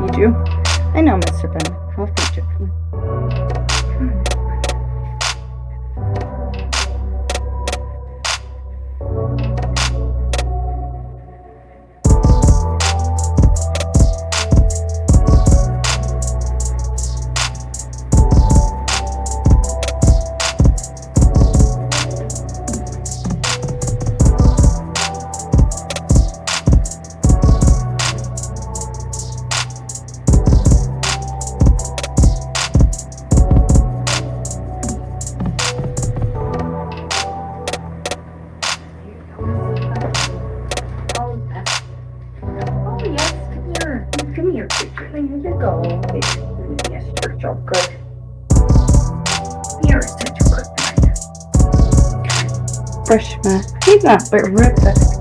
You do? I know, Mr. Ben. I'll feature you. Freshman. He's not, but rip it.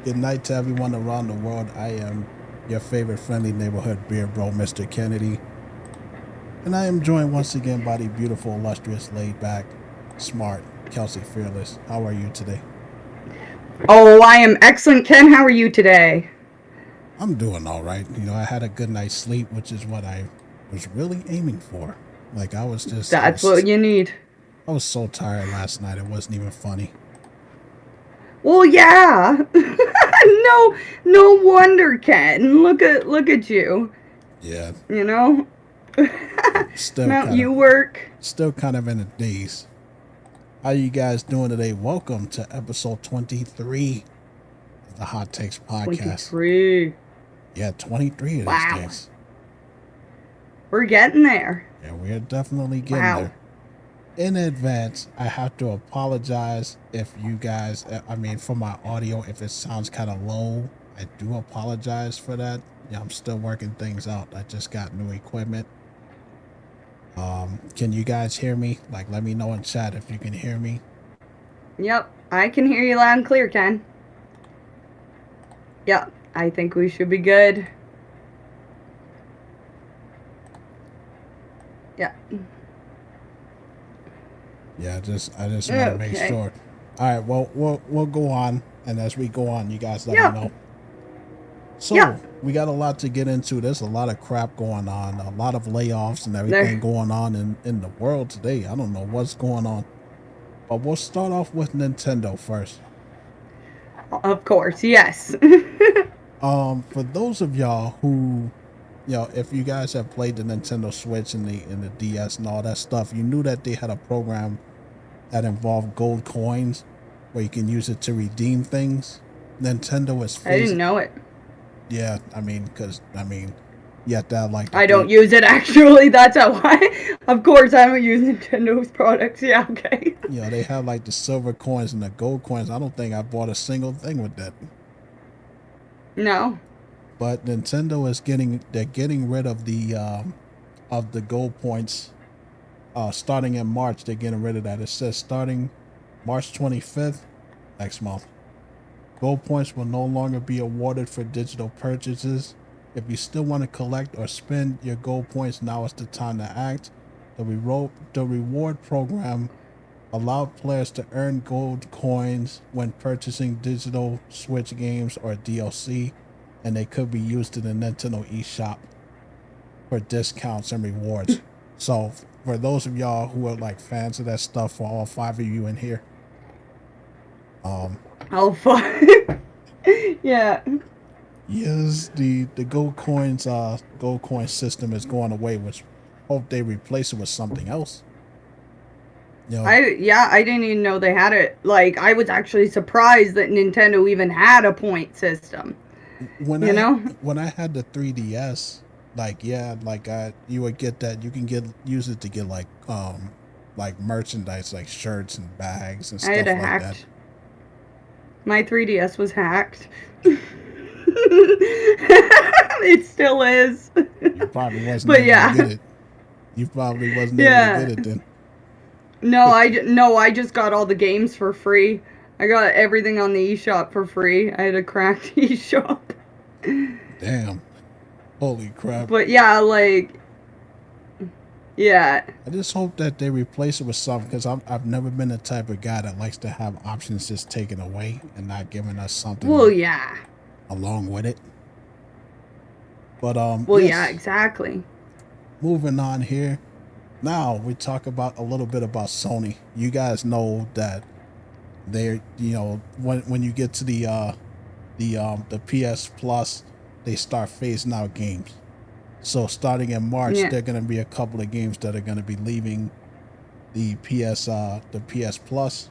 Good night to everyone around the world. I am your favorite friendly neighborhood beer bro, Mr. Kennedy. And I am joined once again by the beautiful, illustrious, laid back, smart Kelsey Fearless. How are you today? Oh, I am excellent, Ken. How are you today? I'm doing all right. I had a good night's sleep, which is what I was really aiming for. Like That's what you need. I was so tired last night. It wasn't even funny. Well, yeah. No wonder, Ken. Look at you. Yeah, You know, still Mount kind of, you work. still kind of in a daze. How you guys doing today? Welcome to episode 23 of the Hot Takes podcast. 23. Yeah, 23 of these Wow. days. We're getting there. Yeah, we're definitely getting Wow. there. In advance, I have to apologize if you guys, for my audio, if it sounds kind of low. I do apologize for that. Yeah, I'm still working things out. I just got new equipment. Can you guys hear me? Like, let me know in chat if you can hear me. Yep, I can hear you loud and clear, Ken. Yep, I think we should be good. Yeah. Yeah, I just want to make sure. All right, well, we'll go on, and as we go on, you guys let me know. So we got a lot to get into. There's a lot of crap going on, a lot of layoffs and everything going on in the world today. I don't know what's going on, but we'll start off with Nintendo first. Of course, yes. For those of y'all who, if you guys have played the Nintendo Switch and the DS and all that stuff, you knew that they had a program that involved gold coins where you can use it to redeem things. Nintendo is I didn't know it. Yeah, because you have to have like. I don't use it actually. That's how I. Of course, I don't use Nintendo's products. Yeah, okay. They have like the silver coins and the gold coins. I don't think I bought a single thing with that. No. But Nintendo is getting rid of the gold points. Starting in March, they're getting rid of that. It says starting March 25th, next month. Gold points will no longer be awarded for digital purchases. If you still want to collect or spend your gold points, now is the time to act. The reward program allowed players to earn gold coins when purchasing digital Switch games or DLC, and they could be used in the Nintendo eShop for discounts and rewards. So for those of y'all who are like fans of that stuff, for all 5 of you in here, Oh, fuck. Yeah. yes, the gold coin system is going away, which hope they replace it with something else. I didn't even know they had it. Like, I was actually surprised that Nintendo even had a point system. When I had the 3DS, you would get that. You can use it to get like merchandise, like shirts and bags and stuff like that. My 3DS was hacked. It still is. You probably wasn't able to get it. You probably wasn't able to get it then. No, I just got all the games for free. I got everything on the eShop for free. I had a cracked eShop. Damn. Holy crap. But yeah, I just hope that they replace it with something, because I've never been the type of guy that likes to have options just taken away and not giving us something. Well, yeah. Along with it. But Well, yeah, exactly. Moving on here. Now we talk about a little bit about Sony. You guys know that they're, when you get to the PS Plus, they start phasing out games. So starting in March, there are going to be a couple of games that are going to be leaving the PS Plus.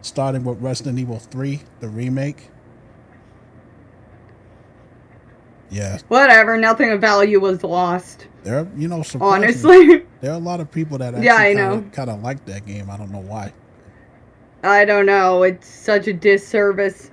Starting with Resident Evil 3, the remake. Yeah. Whatever. Nothing of value was lost. There, honestly, there are a lot of people that actually kind of like that game. I don't know why. I don't know. It's such a disservice.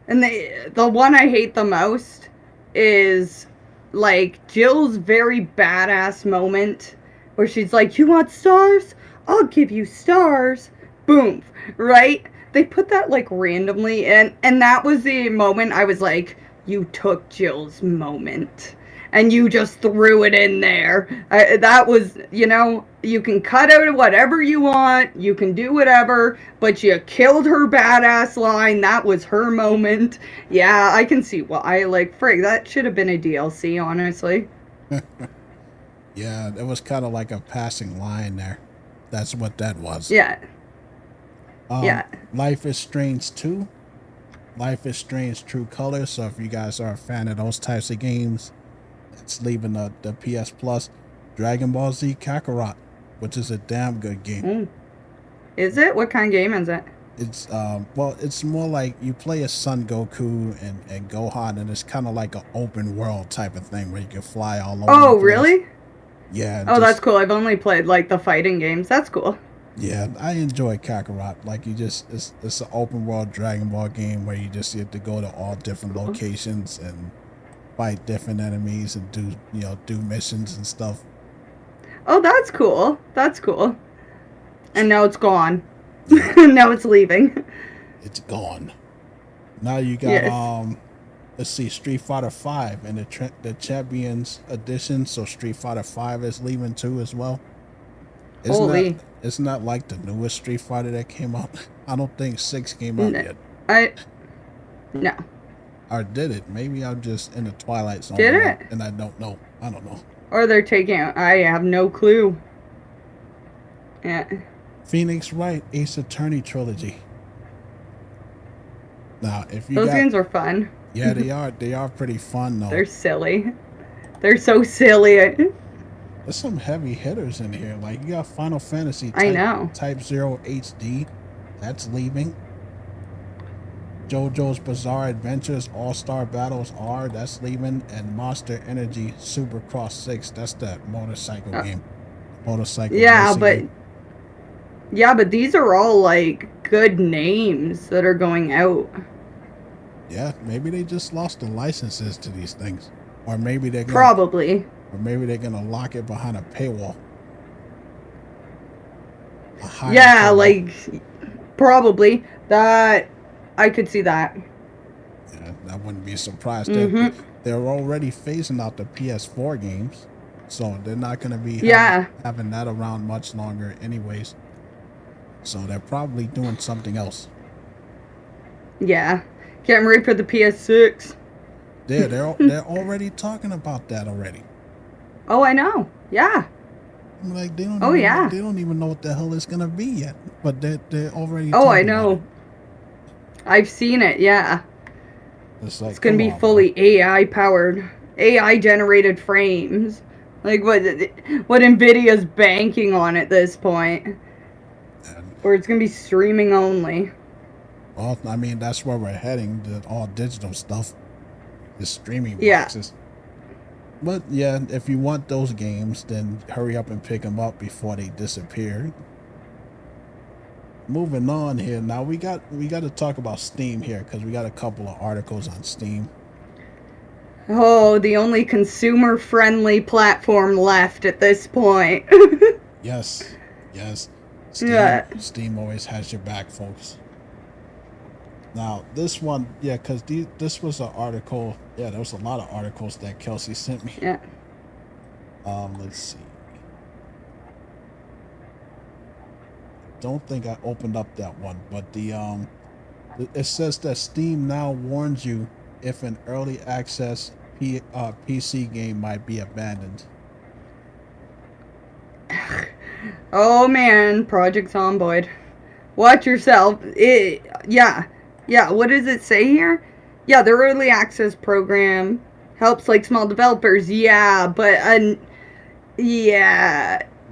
And the one I hate the most is like Jill's very badass moment where she's like, "You want stars? I'll give you stars." Boom. Right? they put that like randomly, and that was the moment I was like, you took Jill's moment and you just threw it in there. That was, you can cut out whatever you want, you can do whatever, but you killed her badass line. That was her moment. Yeah, I can see why. Like, frig, that should have been a DLC, honestly. Yeah, it was kind of like a passing line there. That's what that was. Yeah. Um, Yeah. Life is Strange 2. Life is Strange True Colors. So if you guys are a fan of those types of games, it's leaving the PS Plus. Dragon Ball Z Kakarot, which is a damn good game. Mm. Is it? What kind of game is it? It's well, it's more like you play as Son Goku and Gohan, and it's kind of like an open world type of thing where you can fly all over. Oh, really? Yeah. Oh, that's cool. I've only played like the fighting games. That's cool. Yeah, I enjoy Kakarot. Like it's an open world Dragon Ball game where you just have to go to all different locations and fight different enemies and do missions and stuff. Oh, that's cool. That's cool. And now it's gone. Now it's leaving. It's gone. Now you got let's see, Street Fighter 5 and the Champions Edition. So Street Fighter 5 is leaving too as well. Isn't that like the newest Street Fighter that came out? I don't think 6 came out yet. No. Or did it? Maybe I'm just in the Twilight Zone. Did it? And I don't know. I don't know. Or they're taking it. I have no clue. Yeah. Phoenix Wright Ace Attorney Trilogy. Now, if you Those games are fun. Yeah, they are. They are pretty fun though. They're silly. They're so silly. There's some heavy hitters in here. Like you got Final Fantasy Type 0 HD. That's leaving. JoJo's Bizarre Adventures All-Star Battles R, that's leaving, and Monster Energy Supercross 6, that's that motorcycle game. Motorcycle game. But these are all like good names that are going out. Yeah, maybe they just lost the licenses to these things. Or maybe they're probably. Or maybe they're gonna lock it behind a paywall. Yeah, like probably. That I could see that. Yeah, I wouldn't be surprised. Mm-hmm. They're already phasing out the PS4 games, so they're not going to be having that around much longer anyways. So they're probably doing something else. Yeah. Getting ready for the PS6. Yeah, they're already talking about that already. Oh, I know. Yeah. I'm like, they don't even know what the hell it's going to be yet, but they're already Oh, I know. I've seen it, yeah. It's going to be fully AI powered, AI generated frames. Like what Nvidia's banking on at this point. Or it's going to be streaming only. Well, I mean, that's where we're heading, the all digital stuff. The streaming boxes. But yeah, if you want those games, then hurry up and pick them up before they disappear. Moving on here now, we got to talk about Steam here because we got a couple of articles on Steam. Oh, the only consumer friendly platform left at this point. Yes. Steam always has your back, folks. Now this one, because this was an article. Yeah, there was a lot of articles that Kelsey sent me. Yeah. Let's see. Don't think I opened up that one, but it says that Steam now warns you if an early access PC game might be abandoned. Oh man, Project Zomboid. Watch yourself. What does it say here? Yeah, the early access program helps like small developers. Yeah, but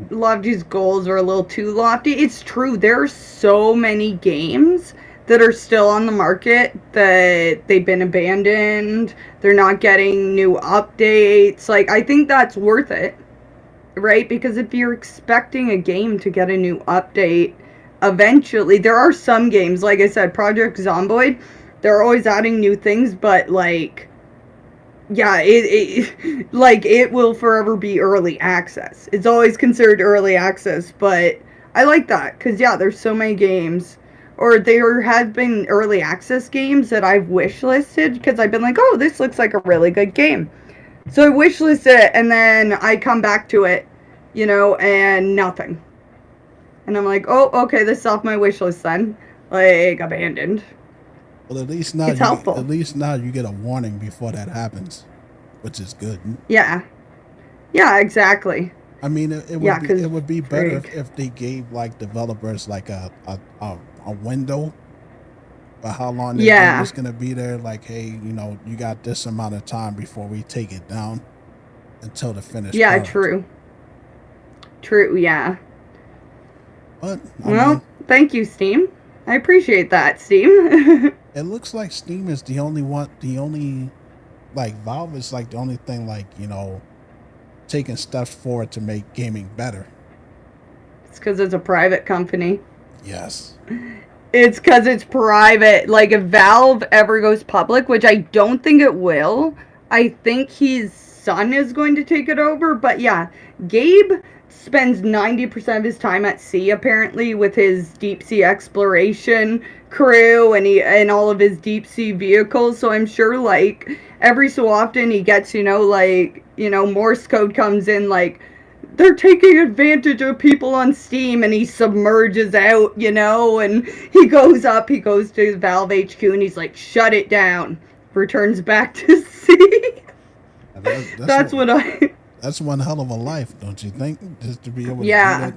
Lofty's goals are a little too lofty. It's true. There are so many games that are still on the market that they've been abandoned. They're not getting new updates. Like, I think that's worth it, right? Because if you're expecting a game to get a new update, eventually, there are some games, like I said, Project Zomboid, they're always adding new things, but like, yeah, it will forever be early access. It's always considered early access, but I like that because there's so many games or there have been early access games that I've wishlisted because I've been like, oh, this looks like a really good game. So I wishlist it, and then I come back to it, and nothing. And I'm like, oh, okay, this is off my wish list then. Like, abandoned. Well, at least now It's helpful. you get a warning before that happens, which is good. Yeah. Yeah, exactly. I mean, Yeah, because it would be better frig. if they gave like developers like a window for how long their game Yeah. is gonna be there. Like, hey, you got this amount of time before we take it down until the finished Yeah, product. true. True, yeah. But I mean, Well, thank you, Steam. I appreciate that, Steam. it looks like Steam is the only one, the only like Valve is like the only thing like taking steps forward to make gaming better. It's because it's a private company. Yes. It's because it's private. Like, if Valve ever goes public, which I don't think it will, I think his son is going to take it over. But yeah, Gabe spends 90% of his time at sea, apparently, with his deep sea exploration crew and all of his deep sea vehicles. So I'm sure, like, every so often he gets, Morse code comes in, like, they're taking advantage of people on Steam, and he submerges out, and he goes to Valve HQ, and he's like, shut it down, returns back to sea. That's That's what I, that's one hell of a life, don't you think? Just to be able to do yeah. that.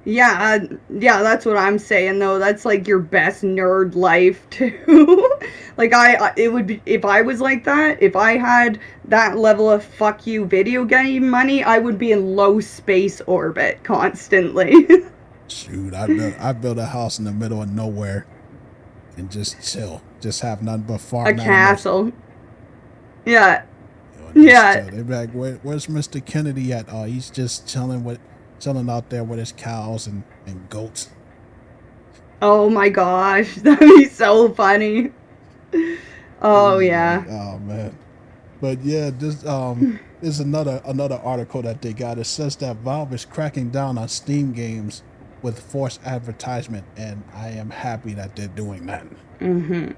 Yeah, that's what I'm saying though. That's like your best nerd life too. Like it would be if I was like that. If I had that level of fuck you video game money, I would be in low space orbit constantly. Shoot, I built a house in the middle of nowhere and just chill, just have nothing but A farm animals. castle. Yeah, And just yeah. chill. They be like, where's Mr. Kennedy at? Oh, he's just chilling out there with his cows and goats. Oh my gosh, that'd be so funny. Oh Like, yeah. oh man. But yeah, this is another article that they got. It says that Valve is cracking down on Steam games with forced advertisement, and I am happy that they're doing that. Mhm.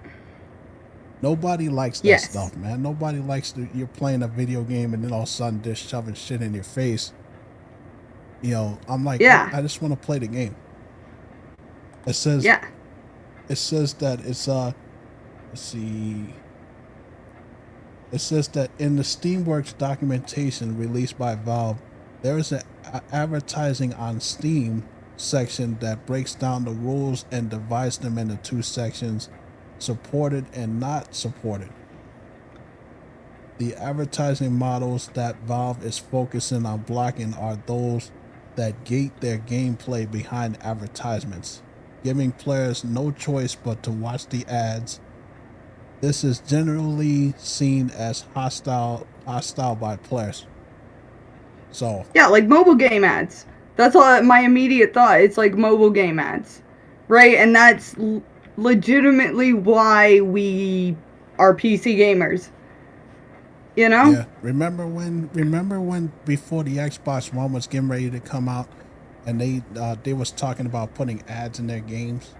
Nobody likes that Yes. stuff, man. Nobody likes you're playing a video game and then all of a sudden they're shoving shit in your face. I'm like, Yeah. I just want to play the game. It says Yeah. that it's let's see. It says that in the Steamworks documentation released by Valve, there is an advertising on Steam section that breaks down the rules and divides them into two sections, supported and not supported. The advertising models that Valve is focusing on blocking are those that gate their gameplay behind advertisements, giving players no choice but to watch the ads. This is generally seen as hostile by players. So Yeah, like mobile game ads. That's all my immediate thought. It's like mobile game ads. Right? And that's legitimately why we are PC gamers. You know? yeah, remember when before the Xbox One was getting ready to come out, and they was talking about putting ads in their games.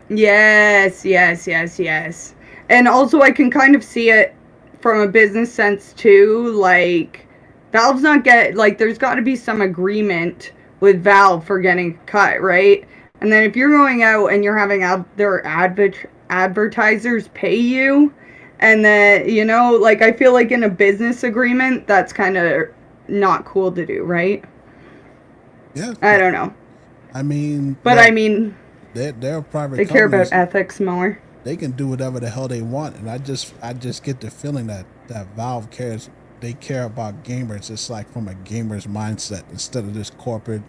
Yes, yes, yes, yes. And also I can kind of see it from a business sense too. Like Valve's not like there's got to be some agreement with Valve for getting cut, right? And then if you're going out and you're having their advertisers pay you, and then like I feel like in a business agreement that's kind of not cool to do, right? Yeah, I don't know, I mean, but I mean they're a private they care about companies. ethics more. They can do whatever the hell they want, and I just get the feeling that Valve cares. They care about gamers. It's like from a gamer's mindset instead of this corporate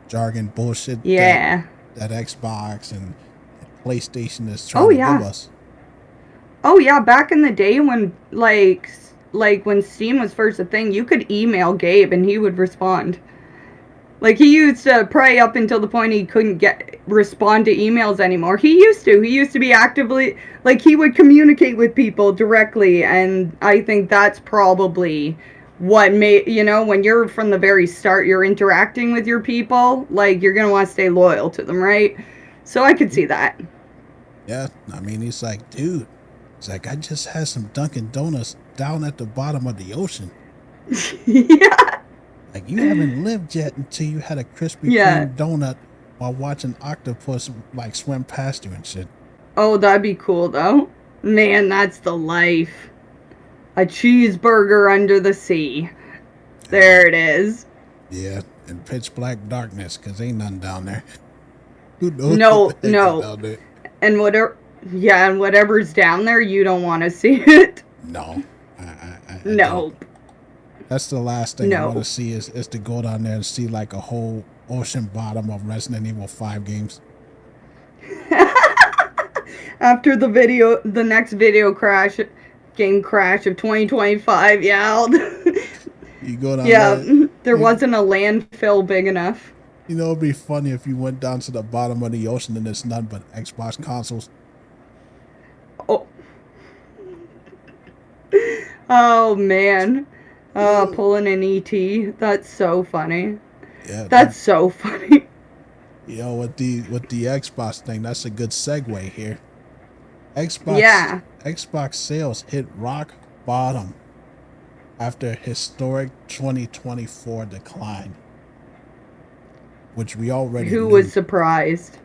jargon bullshit Yeah. that Xbox and PlayStation is Oh trying to give yeah. us. Oh yeah, back in the day when like when Steam was first a thing, you could email Gabe and he would respond. Like he used to pray up until the point he couldn't respond to emails anymore. He used to. He used to be actively like he would communicate with people directly, and I think that's probably what made when you're from the very start you're interacting with your people, like you're gonna want to stay loyal to them, right? So I could see that. Yeah, I mean, he's like, dude, it's like, I just had some Dunkin' Donuts down at the bottom of the ocean. Yeah. Like, you haven't lived yet until you had a Krispy Yeah. Kreme donut while watching octopus like swim past you and shit. Oh, that'd be cool though. Man, that's the life. A cheeseburger under the sea. And There it is. yeah, in pitch black darkness, cause ain't nothing down there. Who knows what the No, heck is no. down there? And whatever, yeah, and whatever's down there, you don't want to see it. No, I don't. Nope. That's the last thing I want to No. see is to go down there and see like a whole ocean bottom of Resident Evil 5 games. After the next game crash of 2025, yeah. You go down Yeah, there. there wasn't a landfill big enough. You know, it'd be funny if you went down to the bottom of the ocean and there's nothing but Xbox consoles. Oh. Oh man. Pulling an ET. That's so funny. Yeah, That's so funny. you know, with the Xbox thing, that's a good segue here. Xbox Yeah. Xbox sales hit rock bottom after historic 2024 decline, which we already Who knew. was surprised?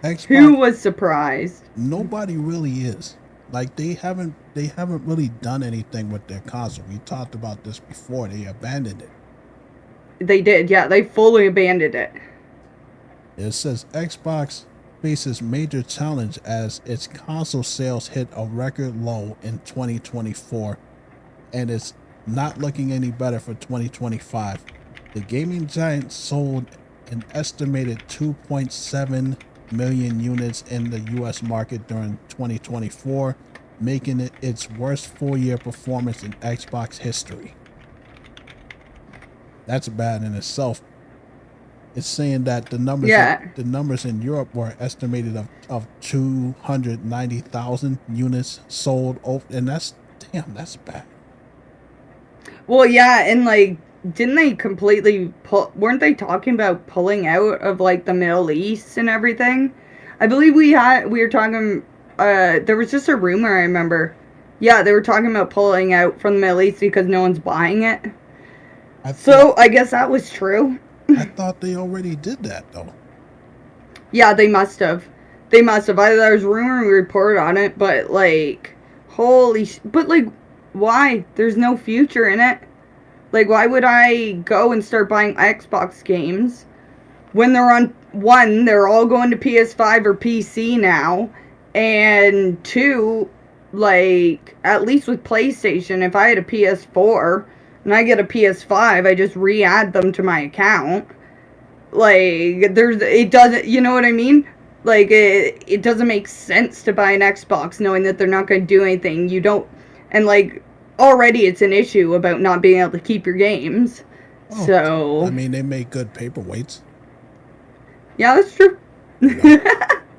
Xbox, Who was surprised? nobody really is. Like they haven't really done anything with their console. We talked about this before. They abandoned it. They did, yeah. They fully abandoned it. It says Xbox faces major challenge as its console sales hit a record low in 2024, and it's not looking any better for 2025. The gaming giant sold an estimated 2.7 million units in the US market during 2024, making it its worst full-year performance in Xbox history. That's bad in itself. It's saying that the numbers in Europe were estimated of 290,000 units sold, and that's bad. Well, yeah, and like, didn't they completely weren't they talking about pulling out of like the Middle East and everything? I believe we were talking, there was just a rumor, I remember. Yeah, they were talking about pulling out from the Middle East because no one's buying it. So I guess that was true. I thought they already did that though. Yeah, they must have. Either there was rumor and we reported on it, but like, but like, why? There's no future in it. Like, why would I go and start buying Xbox games when they're all going to PS5 or PC now, and two, like, at least with PlayStation, if I had a PS4 and I get a PS5, I just re-add them to my account. Like, it doesn't, you know what I mean? Like, it doesn't make sense to buy an Xbox knowing that they're not going to do anything. You don't, and like, already it's an issue about not being able to keep your games. Oh, so I mean, they make good paperweights. Yeah, that's true. You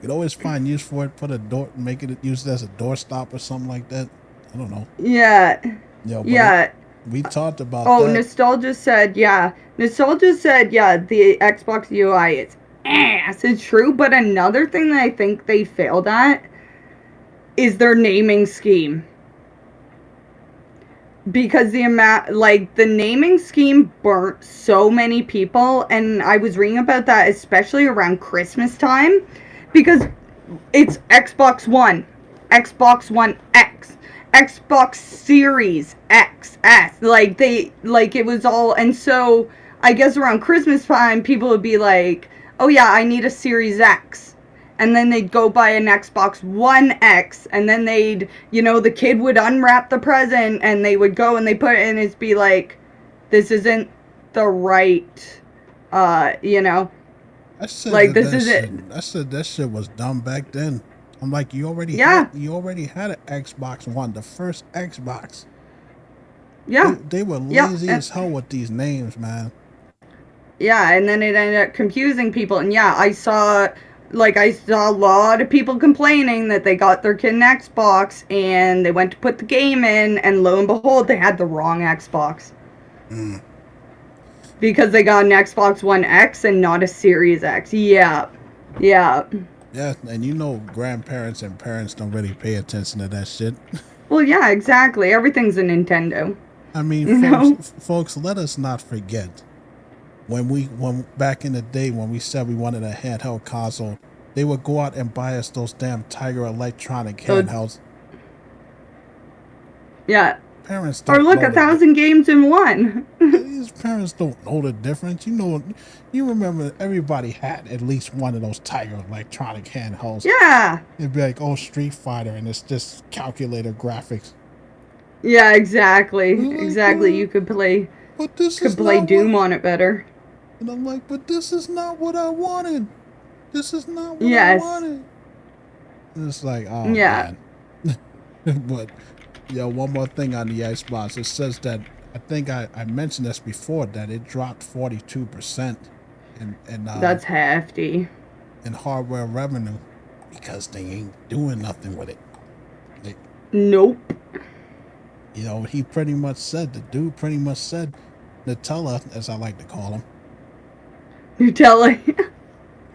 could always find use for it. Put a door, make it used as a doorstop or something like that. I don't know. Yeah. Yeah. We talked about. Oh, that. Nostalgia said, yeah. The Xbox UI is ass. It's true, but another thing that I think they failed at is their naming scheme. Because the naming scheme burnt so many people, and I was reading about that especially around Christmas time, because it's Xbox One, Xbox One X, Xbox Series X, S, it was all, and so I guess around Christmas time people would be like, oh yeah, I need a Series X. And then they'd go buy an Xbox One X, and then the kid would unwrap the present, and they would go and they put it in, and it'd be like, this isn't the right, I said that shit was dumb back then. I'm like, you already had an Xbox One, the first Xbox. Yeah. They were lazy as hell with these names, man. Yeah, and then it ended up confusing people, and yeah, I saw a lot of people complaining that they got their kid an Xbox and they went to put the game in, and lo and behold, they had the wrong Xbox. Because they got an Xbox One X and not a Series X. Yeah. Yeah. Yeah, and you know, grandparents and parents don't really pay attention to that shit. Well, yeah, exactly. Everything's a Nintendo. I mean, You folks, know? folks, let us not forget when back in the day when we said we wanted a handheld console, they would go out and buy us those damn Tiger Electronic So, handhelds. yeah. Parents Or don't look, know a the thousand games in one. these parents don't know the difference. You know, you remember everybody had at least one of those Tiger Electronic handhelds. Yeah. It'd be like, oh, Street Fighter, and it's just calculator graphics. Yeah, exactly. They're like, Exactly. You but this could is play not what. Doom on it better. And I'm like, but this is not what I wanted. This is not what I Yes. wanted. And it's like, oh Yeah. man. But yeah, one more thing on the Xbox. It says that I think I mentioned this before that it dropped 42% That's hefty. in hardware revenue because they ain't doing nothing with it. They, Nope. you know, he pretty much said, the dude pretty much said, Nutella, as I like to call him, Nutella.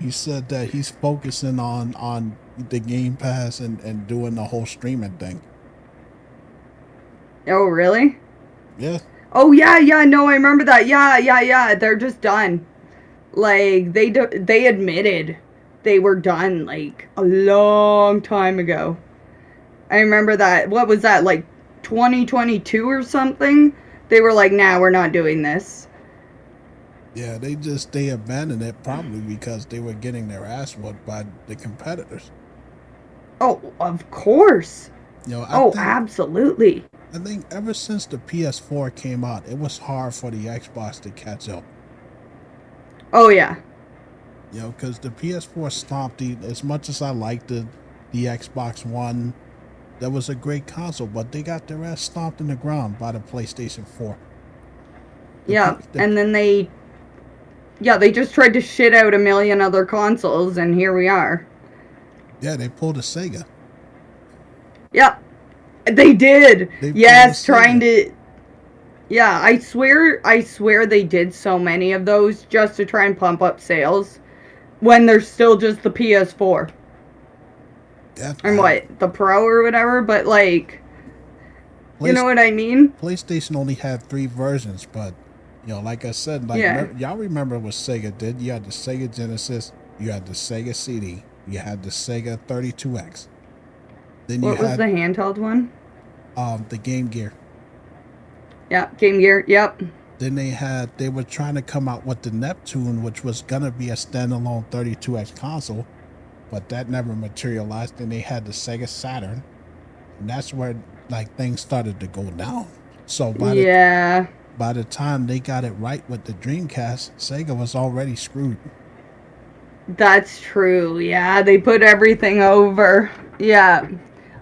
he said that he's focusing on the Game Pass and doing the whole streaming thing. Oh, really? Yeah. Oh, yeah, yeah. No, I remember that. Yeah, yeah, yeah. They're just done. Like they admitted they were done like a long time ago. I remember that. What was that, like 2022 or something? They were like, "Nah, we're not doing this." Yeah, they abandoned it probably because they were getting their ass whooped by the competitors. Oh, of course. You know, Oh, absolutely. I think ever since the PS4 came out, it was hard for the Xbox to catch up. Oh yeah. You know, because the PS4 stomped the. As much as I liked the Xbox One, that was a great console, but they got their ass stomped in the ground by the PlayStation 4. Yeah, and then they just tried to shit out a million other consoles, and here we are. Yeah, they pulled a Sega. Yep, they did. They Yes, trying to. Yeah, I swear they did so many of those just to try and pump up sales when there's still just the PS4. Yeah, And what, the Pro or whatever, but like, you know what I mean? PlayStation only had 3 versions, but you know, like I said, like Yeah. y'all remember what Sega did? You had the Sega Genesis, you had the Sega CD, you had the Sega 32X. Then you What was had the handheld one? the Game Gear. Yeah, Game Gear. Yep. Then they were trying to come out with the Neptune, which was gonna be a standalone 32X console, but that never materialized. Then they had the Sega Saturn, and that's where like things started to go down. So by the time they got it right with the Dreamcast, Sega was already screwed. That's true. Yeah, they put everything over. Yeah.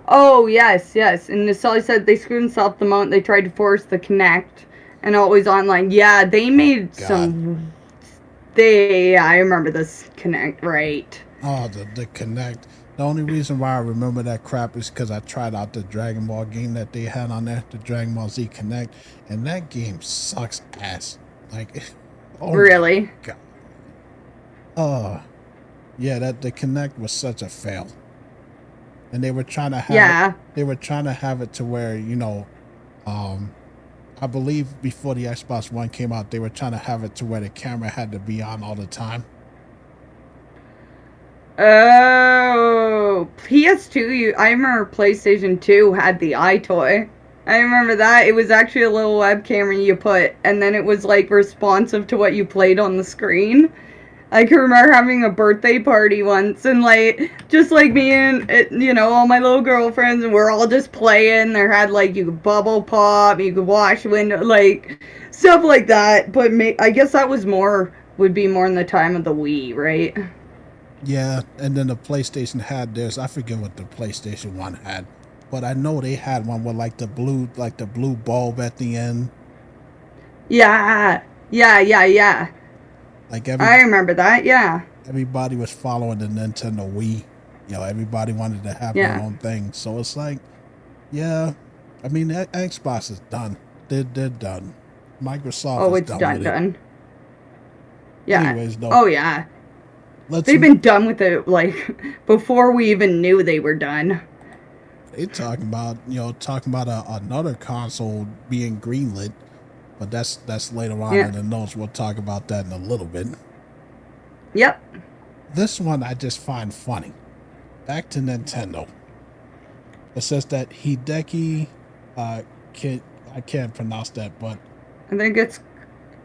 Oh, yes, yes. And Sully said they screwed themselves the moment they tried to force the Connect and always online. Yeah, they made some. I remember this Connect, right? Oh, the Connect. The only reason why I remember that crap is because I tried out the Dragon Ball game that they had on there, the Dragon Ball Z Connect, and that game sucks ass. Like, oh really? God. Oh, yeah. That the Connect was such a fail, and they were trying to have they were trying to have it to where I believe before the Xbox One came out, they were trying to have it to where the camera had to be on all the time. Oh, PS2. I remember PlayStation 2 had the iToy. I remember that. It was actually a little web camera you put, and then it was like responsive to what you played on the screen. I can remember having a birthday party once, and like just like me and all my little girlfriends, and we're all just playing. There had like you could bubble pop, you could wash window, like stuff like that. But I guess that would be more in the time of the Wii, right? Yeah, and then the PlayStation had theirs. I forget what the PlayStation 1 had, but I know they had one with like the blue bulb at the end. Yeah, yeah, yeah, yeah. Like I remember that. Yeah. Everybody was following the Nintendo Wii. You know, everybody wanted to have their own thing. So it's like, yeah, I mean, Xbox is done. They're done. Microsoft is it's done. with it. Yeah. Anyways, though. Oh yeah. let's. They've been done with it, like, before we even knew they were done. They talking about another console being greenlit, but that's later on Yeah. in the notes. We'll talk about that in a little bit. Yep. This one I just find funny. Back to Nintendo. It says that Hideki, I can't pronounce that, but I think it's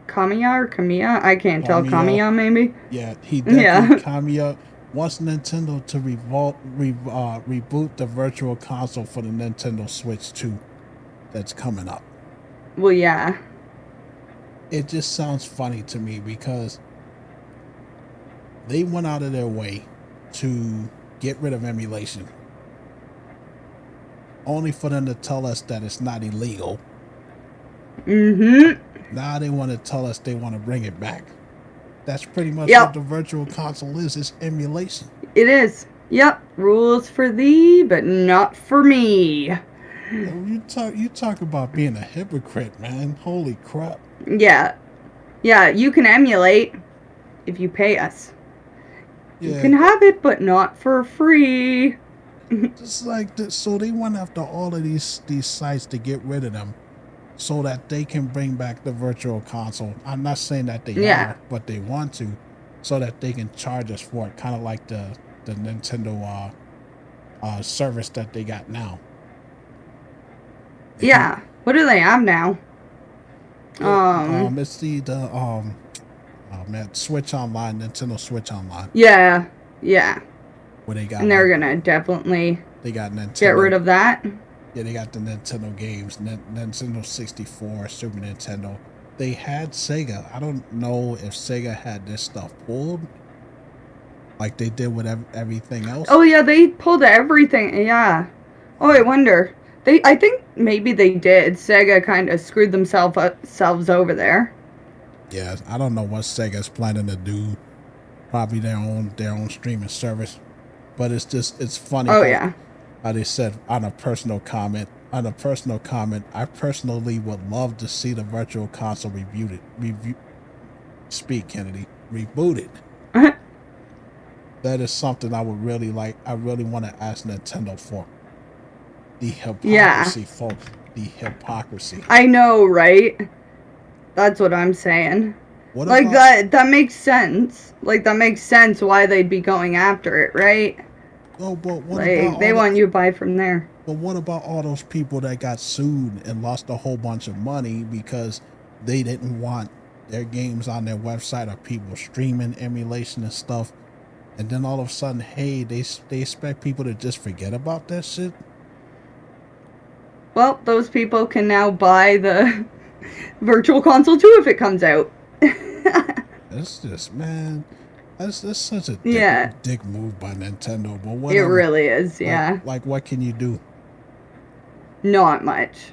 Kamiya or Kamiya. I can't tell. Kamiya, Kamiya, maybe? yeah, Hideki Yeah. Kamiya wants Nintendo to reboot the Virtual Console for the Nintendo Switch 2 that's coming up. Well, yeah. It just sounds funny to me because they went out of their way to get rid of emulation, only for them to tell us that it's not illegal. Mm-hmm. Now they want to tell us they want to bring it back. That's pretty much Yep. what the Virtual Console is. It's emulation. It is. Yep. Rules for thee, but not for me. You talk about being a hypocrite, man. Holy crap. Yeah. Yeah, you can emulate if you pay us. Yeah. You can have it, but not for free. Just like this, so they went after all of these sites to get rid of them, so that they can bring back the Virtual Console. I'm not saying that they are, but they want to, so that they can charge us for it, kind of like the Nintendo service that they got now. Yeah. What do they have now? It's the Switch Online, Nintendo Switch Online. Yeah. Yeah. Where they got, and they're gonna definitely got Nintendo, get rid of that. Yeah, they got the Nintendo games, Nintendo 64, Super Nintendo. They had Sega. I don't know if Sega had this stuff pulled like they did with everything else. Oh yeah, they pulled everything. Yeah. Oh, I wonder. I think maybe they did. Sega kind of screwed themselves over there. Yeah, I don't know what Sega's planning to do. Probably their own streaming service. But it's funny. Oh yeah. How they said on a personal comment, I personally would love to see the Virtual Console rebooted. Speak, Kennedy. Rebooted. That is something I would really like. I really want to ask Nintendo for. The hypocrisy, folks. The hypocrisy. I know, right? That's what I'm saying. That makes sense. Like, that makes sense why they'd be going after it, right? Oh, but what about they want you to buy from there. But what about all those people that got sued and lost a whole bunch of money because they didn't want their games on their website or people streaming emulation and stuff, and then all of a sudden, hey, they expect people to just forget about that shit? Well, those people can now buy the Virtual Console 2 if it comes out. That's just, man, that's such a dick move by Nintendo. But whatever. It really is, yeah. Like what can you do? Not much.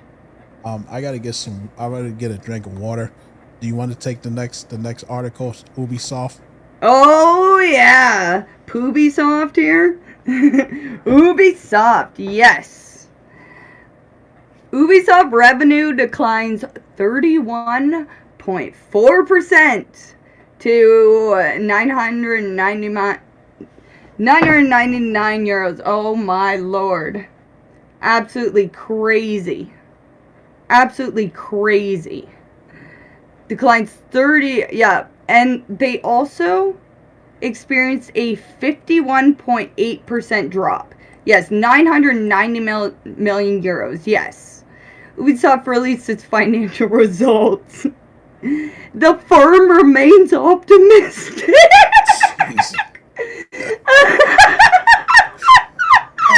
I gotta get a drink of water. Do you want to take the next article, Ubisoft? Oh yeah, Ubisoft here. Ubisoft, yes. Ubisoft revenue declines 31.4% to 999 euros. Oh my lord. Absolutely crazy. Absolutely crazy. Declines 30, yeah. And they also experienced a 51.8% drop. Yes, 990 million euros, yes. Ubisoft released its financial results. The firm remains optimistic.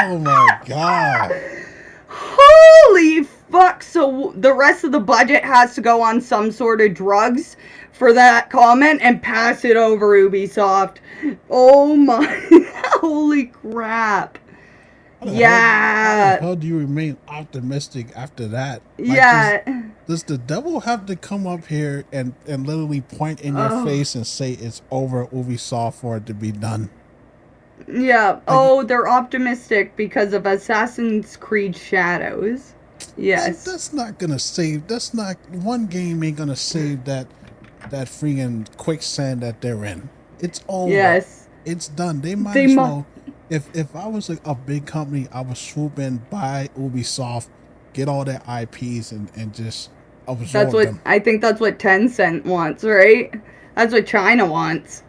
Oh my god. Holy fuck. So the rest of the budget has to go on some sort of drugs for that comment and pass it over Ubisoft. Oh my. Holy crap. How do you remain optimistic after that? Like, does the devil have to come up here and literally point in your face and say it's over Ubisoft for it to be done? Yeah. They're optimistic because of Assassin's Creed Shadows. Yes. That's not one game ain't gonna save that freaking quicksand that they're in. It's over. Yes. It's done. They might They as must. well. If I was a big company, I would swoop in, buy Ubisoft, get all their IPs, and just That's absorb what them. I think. That's what Tencent wants, right? That's what China wants.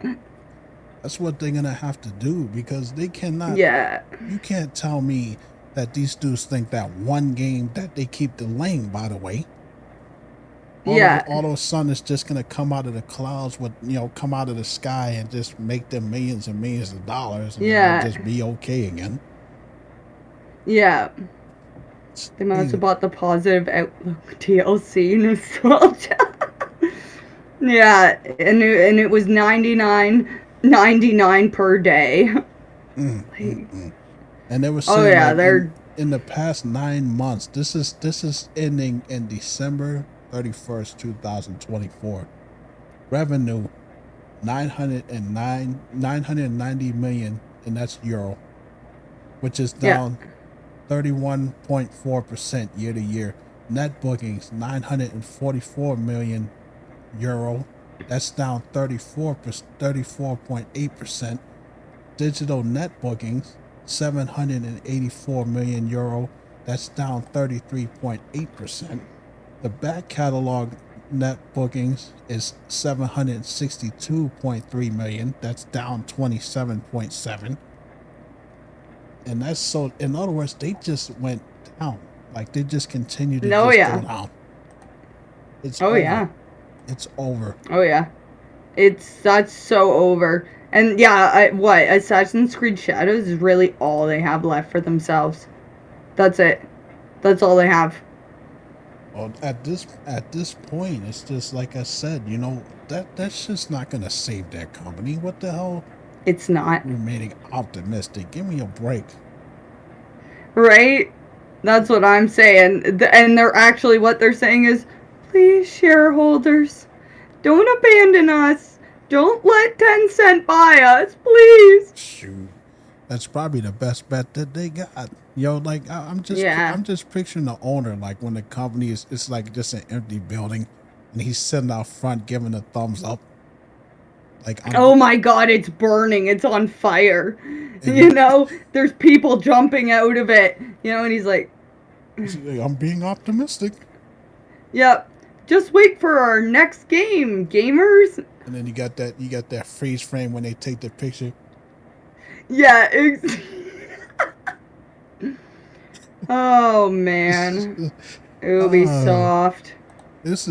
That's what they're gonna have to do because they cannot. Yeah. You can't tell me that these dudes think that one game that they keep delaying, by the way, Yeah. all of a sudden it's just gonna come out of the clouds with come out of the sky and just make them millions and millions of dollars, and then they'll Yeah. just be okay again. Yeah. It's They must have crazy. bought the positive outlook DLC nostalgia. Yeah, and it was 99.99 per day. Mm, mm, Like, mm. And they were oh saying yeah, like in they're in the past 9 months, this is ending in December 31st, 2024. Revenue 990 million, and that's euro, which is yeah, down 31.4% year to year. Net bookings 944 million euro. That's down 34.8%. Digital net bookings 784 million euro. That's down 33.8%. The back catalog net bookings is 762.3 million. That's down 27.7. And that's so, in other words, they just went down. Like they just continue to oh just go yeah, down. It's oh over. yeah, It's over. oh yeah. That's so over. And yeah, what Assassin's Creed Shadows is really all they have left for themselves. That's it. That's all they have. Well, at this point, it's just like I said, that's just not gonna save that company. What the hell? It's not. Remaining optimistic. Give me a break. Right? That's what I'm saying. And they're actually, what they're saying is, please, shareholders, don't abandon us. Don't let Tencent buy us, please. Shoot, that's probably the best bet that they got. Like Yeah. I'm just picturing the owner, like when the company is, it's like just an empty building, and he's sitting out front giving a thumbs up, like Oh my god, it's burning. It's on fire. and There's people jumping out of it. And he's like, I'm being optimistic. yep. Just wait for our next game, gamers. And then you got that freeze frame when they take the picture. Yeah. Oh, man. uh, Ubisoft. this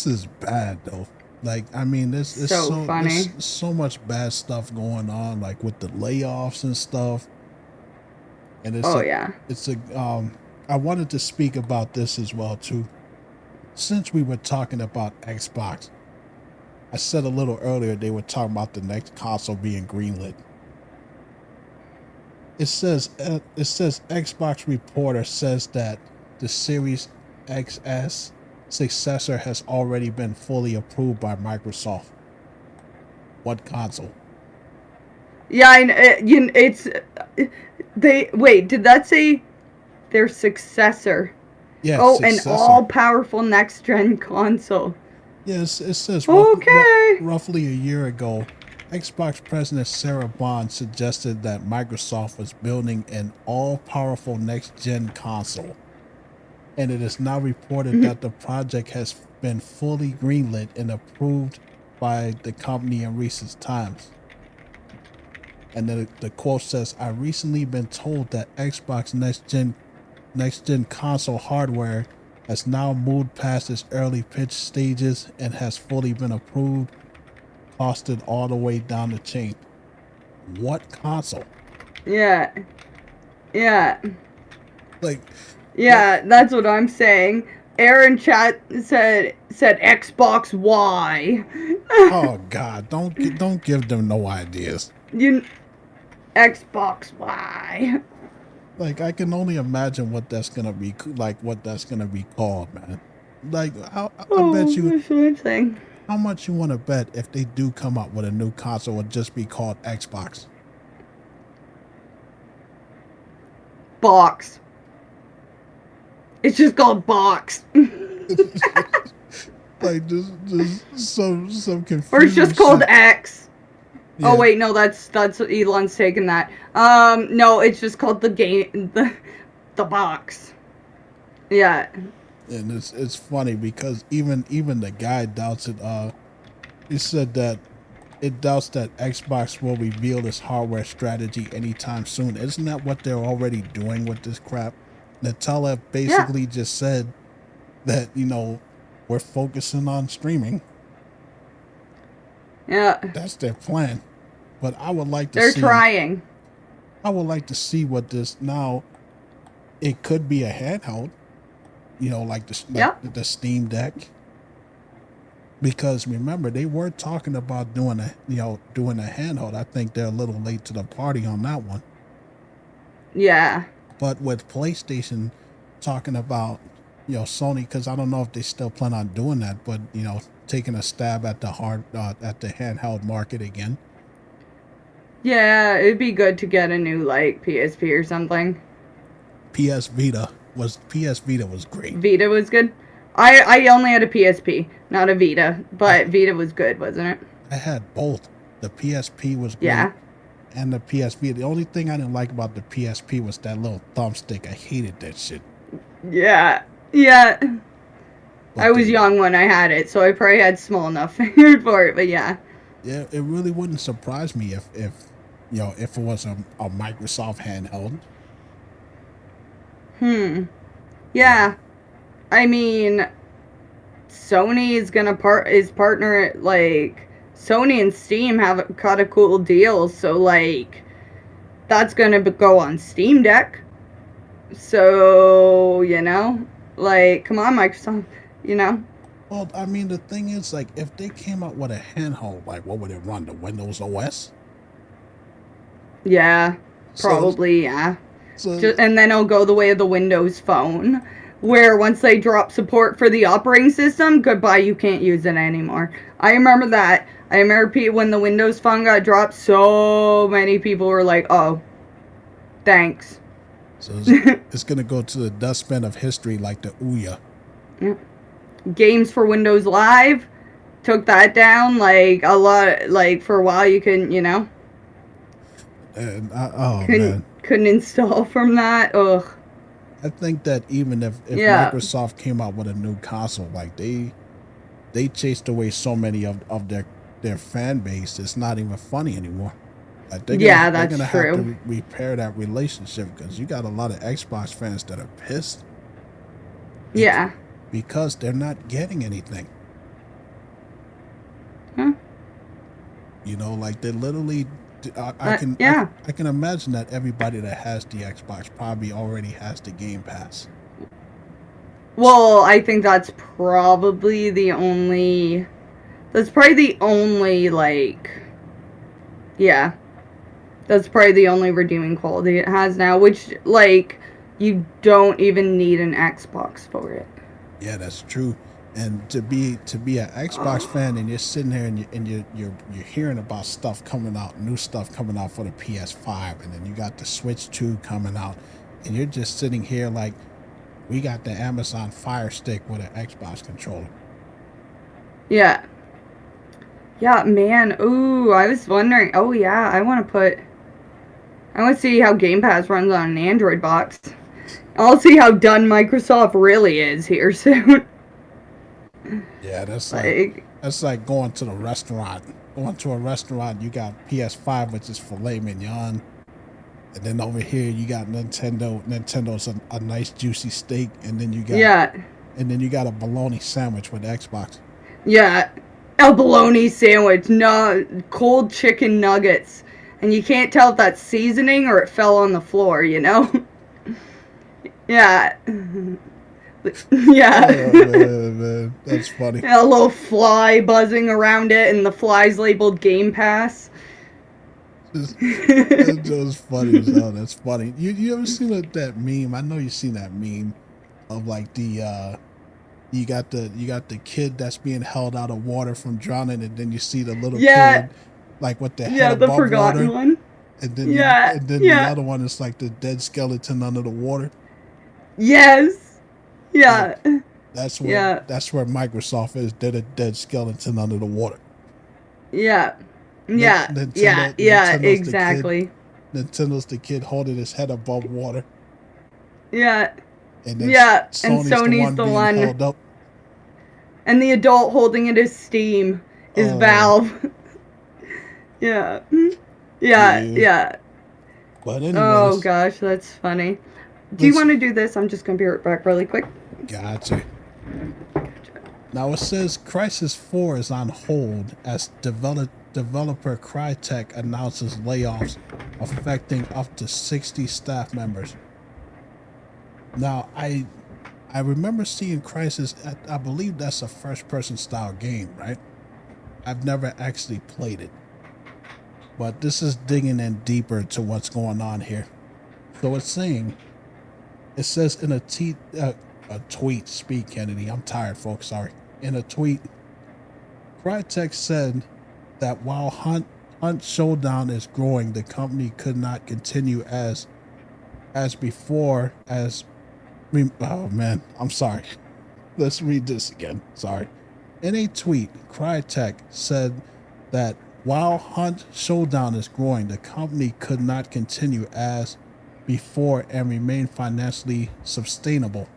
is bad though. Like I mean, So there's funny. so much bad stuff going on, like with the layoffs and stuff. And Oh, yeah. it's a I wanted to speak about this as well too. Since we were talking about Xbox, I said a little earlier they were talking about the next console being greenlit. It says Xbox reporter says that the Series XS successor has already been fully approved by Microsoft. What console? Yeah, it's they wait. Did that say their successor? Yes, Oh, an successor. all-powerful next-gen console. Yes, it says Okay. roughly a year ago, Xbox President Sarah Bond suggested that Microsoft was building an all powerful next gen console. And it is now reported that the project has been fully greenlit and approved by the company in recent times. And then the quote says, "I recently been told that Xbox next gen console hardware has now moved past its early pitch stages and has fully been approved, costed all the way down the chain." What console? Yeah. Yeah. Like, like, Yeah, that's what I'm saying. Aaron chat said Xbox Y. oh God, don't give them no ideas. you Xbox Y. Like, I can only imagine what that's gonna be like. What that's gonna be called, man. Like, I bet Oh, you. that's what I'm saying. How much you want to bet if they do come up with a new console, would just be called Xbox? Box. It's just called Box. Like, just some Or it's confusing just called shit. X. Oh Yeah, wait, no, that's Elon's taking that. No, it's just called the game, the box. Yeah, and it's funny because even the guy doubts it. He said that it doubts that Xbox will reveal its hardware strategy anytime soon. Isn't that what they're already doing with this crap? Nutella yeah, basically just said that, we're focusing on streaming. yeah. That's their plan. But They're trying. I would like to see what this now. It could be a handheld, like Yeah, the Steam Deck, because remember they were talking about doing a handheld. I think they're a little late to the party on that one. yeah, But with PlayStation talking about, Sony, because I don't know if they still plan on doing that, but taking a stab at the handheld market again. yeah. It'd be good to get a new like PSP or something. PS Vita was great. Vita was good. I only had a PSP, not a Vita, I but Vita was good, wasn't it? I had both. The PSP was great Yeah, and the PSP. The only thing I didn't like about the PSP was that little thumbstick. I hated that shit. yeah, yeah. I But was young when I had it, so I probably had small enough fingers for it. But yeah, yeah, it really wouldn't surprise me if it was a Microsoft handheld. Yeah. yeah. I mean, Sony is gonna partner like Sony and Steam have got a cool deal, so like that's gonna go on Steam Deck. So like come on, Microsoft, you know. Well, I mean, the thing is, like, if they came out with a handheld, like, what would it run? The Windows OS? Yeah, So, probably yeah. so And then it'll go the way of the Windows Phone, where once they drop support for the operating system, goodbye, you can't use it anymore. I remember that. I remember when the Windows Phone got dropped, so many people were like, "Oh, thanks." it's gonna go to the dustbin of history, like the Ouya. Games for Windows Live took that down like a lot. Like for a while, you couldn't, And oh couldn't man, couldn't install from that. Ugh. I think that even if Yeah. Microsoft came out with a new console, like they chased away so many of their fan base, it's not even funny anymore. Like Yeah, they're that's gonna have to true. repair that relationship because you got a lot of Xbox fans that are pissed bec- Yeah. because they're not getting anything. Huh? Like they literally. Yeah. I can imagine that everybody that has the Xbox probably already has the Game Pass. Well, I think that's probably the only. That's probably the only, like. Yeah. That's probably the only redeeming quality it has now, which, like, you don't even need an Xbox for it. Yeah, that's true. And to be an Xbox fan and you're sitting here and you're hearing about stuff coming out, new stuff coming out for the PS5, and then you got the Switch 2 coming out, and you're just sitting here like, we got the Amazon Fire Stick with an Xbox controller. Yeah. Yeah, man. Ooh, I was wondering. Oh, yeah, I want to see how Game Pass runs on an Android box. I'll see how done Microsoft really is here soon. Yeah, Like, that's like going to the restaurant. Going to a restaurant, you got PS5, which is filet mignon, and then over here you got Nintendo. Nintendo's a nice juicy steak, yeah. and then you got a bologna sandwich with Xbox. Yeah, a bologna sandwich, no cold chicken nuggets, and you can't tell if that's seasoning or it fell on the floor. Yeah, yeah. Oh man, that's funny. A little fly buzzing around it, and the fly's labeled Game Pass. That was funny as hell. That's funny. You ever seen that meme? I know you've seen that meme of like you got the kid that's being held out of water from drowning, and then you see the little Yeah, kid like with the head yeah, the above forgotten water, one. Yeah, and then the yeah, other one is like the dead skeleton under the water. yes, Yeah, yeah, yeah, that's where Microsoft is. They're the dead skeleton under the water. yeah. Yeah, yeah, yeah, Nintendo's the kid. exactly. Nintendo's the kid holding his head above water, Yeah, and then yeah, and Sony's the Sony's one the being one, held up. and the adult holding it is Steam, is Oh, Valve. Yeah, yeah, yeah. yeah. But Oh anyways, gosh, that's funny. Do you let's want to do this? I'm just gonna be right back really quick. gotcha. Now it says Crisis 4 is on hold as developer Crytek announces layoffs affecting up to 60 staff members. Now I remember seeing Crisis. I believe that's a first person style game, right? I've never actually played it, but this is digging in deeper to what's going on here. So it's saying it says in a tweet. Speak, Kennedy. I'm tired, folks. Sorry. In a tweet, Crytek said that while Hunt Showdown is growing, the company could not continue as before. Oh man, I'm sorry. Let's read this again. Sorry. In a tweet, Crytek said that while Hunt Showdown is growing, the company could not continue as before and remain financially sustainable.